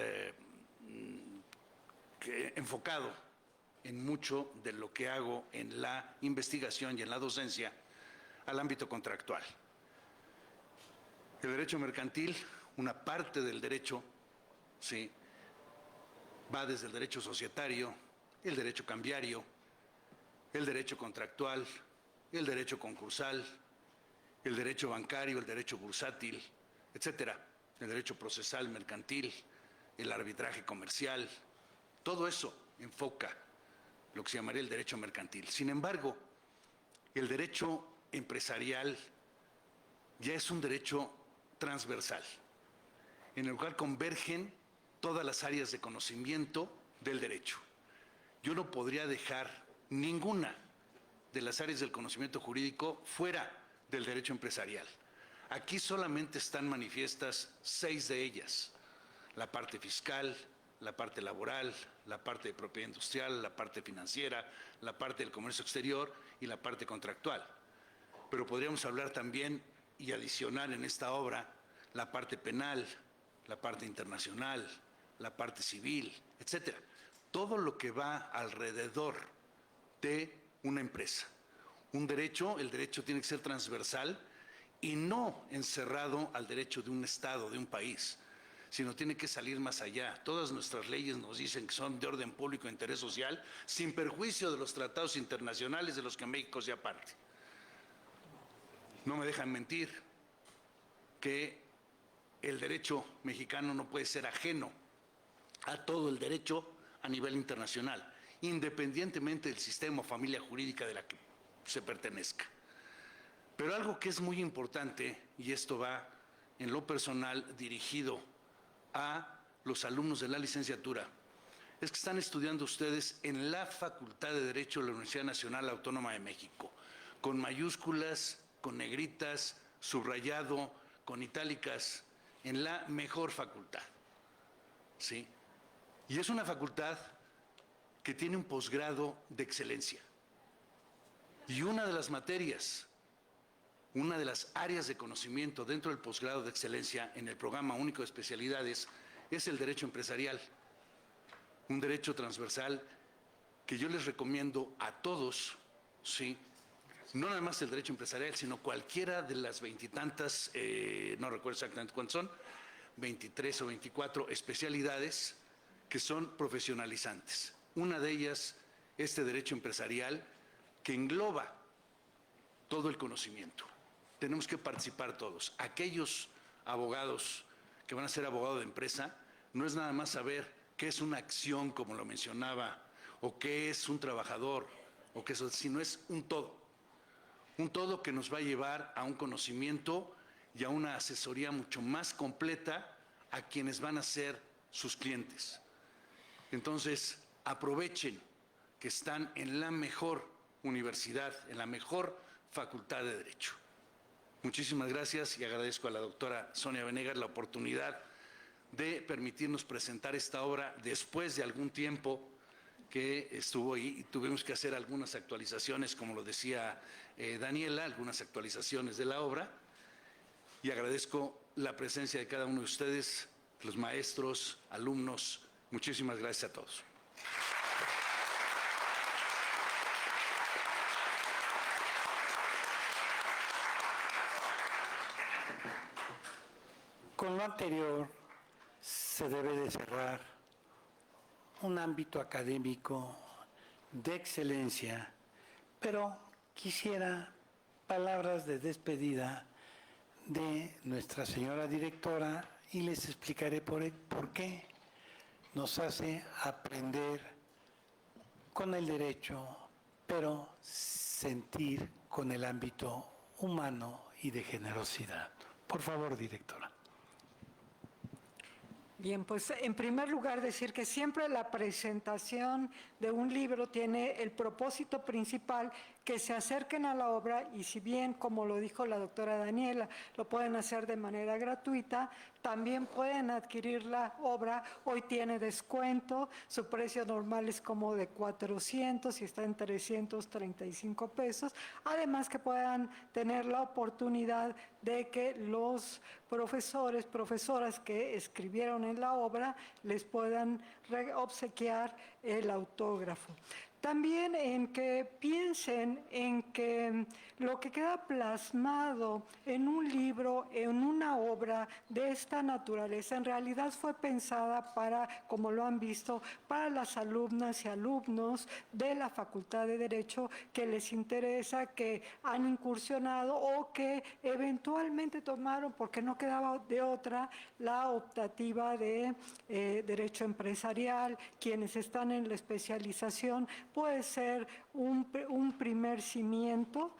enfocado en mucho de lo que hago en la investigación y en la docencia al ámbito contractual. El derecho mercantil, una parte del derecho, sí, va desde el derecho societario, el derecho cambiario, el derecho contractual, el derecho concursal, el derecho bancario, el derecho bursátil, etcétera, el derecho procesal mercantil, el arbitraje comercial. Todo eso enfoca lo que se llamaría el derecho mercantil. Sin embargo, el derecho empresarial ya es un derecho transversal, en el cual convergen todas las áreas de conocimiento del derecho. Yo no podría dejar ninguna de las áreas del conocimiento jurídico fuera del derecho empresarial. Aquí solamente están manifiestas 6 de ellas: la parte fiscal, la parte laboral, la parte de propiedad industrial, la parte financiera, la parte del comercio exterior y la parte contractual. Pero podríamos hablar también y adicionar en esta obra la parte penal, la parte internacional, la parte civil, etcétera. Todo lo que va alrededor de una empresa. Un derecho, el derecho tiene que ser transversal y no encerrado al derecho de un Estado, de un país, sino tiene que salir más allá. Todas nuestras leyes nos dicen que son de orden público e interés social, sin perjuicio de los tratados internacionales de los que México sea parte. No me dejan mentir que el derecho mexicano no puede ser ajeno a todo el derecho a nivel internacional, independientemente del sistema o familia jurídica de la que se pertenezca. Pero algo que es muy importante, y esto va en lo personal dirigido a los alumnos de la licenciatura, es que están estudiando ustedes en la Facultad de Derecho de la Universidad Nacional Autónoma de México, con mayúsculas, con negritas, subrayado, con itálicas, en la mejor facultad, ¿sí? Y es una facultad que tiene un posgrado de excelencia. Y una de las materias, una de las áreas de conocimiento dentro del posgrado de excelencia en el Programa Único de Especialidades es el derecho empresarial, un derecho transversal que yo les recomiendo a todos, ¿sí? No nada más el derecho empresarial, sino cualquiera de las veintitantas, no recuerdo exactamente cuántas son, 23 o 24 especialidades que son profesionalizantes. Una de ellas, este derecho empresarial, que engloba todo el conocimiento. Tenemos que participar todos. Aquellos abogados que van a ser abogados de empresa, no es nada más saber qué es una acción, como lo mencionaba, o qué es un trabajador, o qué es, sino es un todo. Un todo que nos va a llevar a un conocimiento y a una asesoría mucho más completa a quienes van a ser sus clientes. Entonces, aprovechen que están en la mejor universidad, en la mejor facultad de Derecho. Muchísimas gracias y agradezco a la doctora Sonia Venegas la oportunidad de permitirnos presentar esta obra después de algún tiempo que estuvo ahí y tuvimos que hacer algunas actualizaciones, como lo decía Daniela, algunas actualizaciones de la obra, y agradezco la presencia de cada uno de ustedes, los maestros, alumnos. Muchísimas gracias a todos. Con lo anterior, se debe de cerrar un ámbito académico de excelencia, pero quisiera palabras de despedida de nuestra señora directora y les explicaré por qué nos hace aprender con el derecho, pero sentir con el ámbito humano y de generosidad. Por favor, directora. Bien, pues en primer lugar decir que siempre la presentación de un libro tiene el propósito principal que se acerquen a la obra y si bien, como lo dijo la doctora Daniela, lo pueden hacer de manera gratuita, también pueden adquirir la obra. Hoy tiene descuento, su precio normal es como de 400 y está en 335 pesos. Además que puedan tener la oportunidad de que los profesores, profesoras que escribieron en la obra les puedan obsequiar el autógrafo. También en que piensen en que lo que queda plasmado en un libro, en una obra de esta naturaleza, en realidad fue pensada para, como lo han visto, para las alumnas y alumnos de la Facultad de Derecho que les interesa, que han incursionado o que eventualmente tomaron, porque no quedaba de otra, la optativa de Derecho Empresarial. Quienes están en la especialización, puede ser un primer cimiento,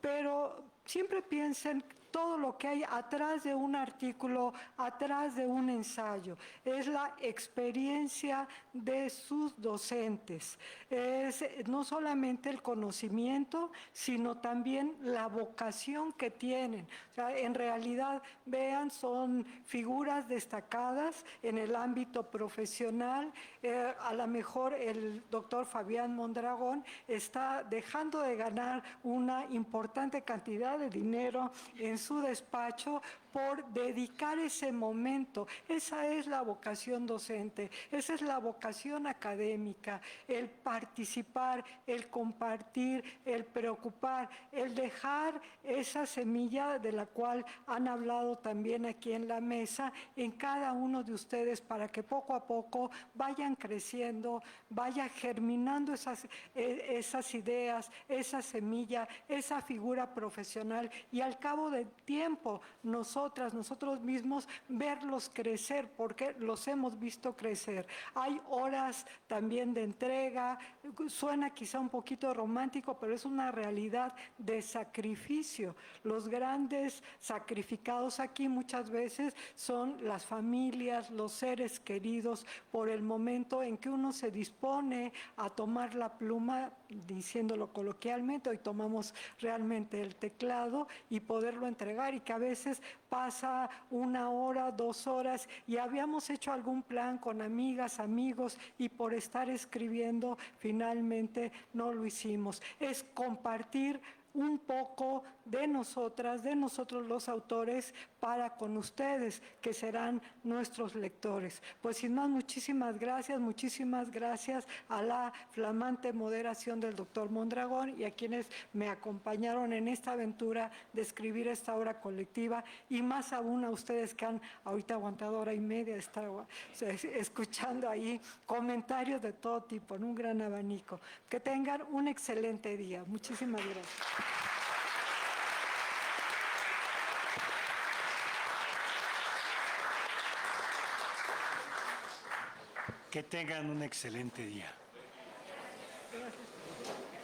pero siempre piensen todo lo que hay atrás de un artículo, atrás de un ensayo. Es la experiencia de sus docentes. Es no solamente el conocimiento, sino también la vocación que tienen. O sea, en realidad, vean, son figuras destacadas en el ámbito profesional. A lo mejor el doctor Fabián Mondragón está dejando de ganar una importante cantidad de dinero en en su despacho por dedicar ese momento. Esa es la vocación docente, esa es la vocación académica, el participar, el compartir, el preocupar, el dejar esa semilla de la cual han hablado también aquí en la mesa en cada uno de ustedes para que poco a poco vayan creciendo, vaya germinando esas ideas, esa semilla, esa figura profesional y al cabo del tiempo nosotros mismos verlos crecer porque los hemos visto crecer. Hay horas también de entrega, suena quizá un poquito romántico, pero es una realidad de sacrificio. Los grandes sacrificados aquí muchas veces son las familias, los seres queridos, por el momento en que uno se dispone a tomar la pluma, diciéndolo coloquialmente, hoy tomamos realmente el teclado y poderlo entregar y que a veces pasa 1 hora, 2 horas y habíamos hecho algún plan con amigas, amigos y por estar escribiendo finalmente no lo hicimos. Es compartir un poco de nosotras, de nosotros los autores, para con ustedes, que serán nuestros lectores. Pues sin más, muchísimas gracias a la flamante moderación del doctor Mondragón y a quienes me acompañaron en esta aventura de escribir esta obra colectiva y más aún a ustedes que han ahorita aguantado 1 hora y media de estar escuchando ahí comentarios de todo tipo, en un gran abanico. Que tengan un excelente día. Muchísimas gracias. Que tengan un excelente día. Gracias.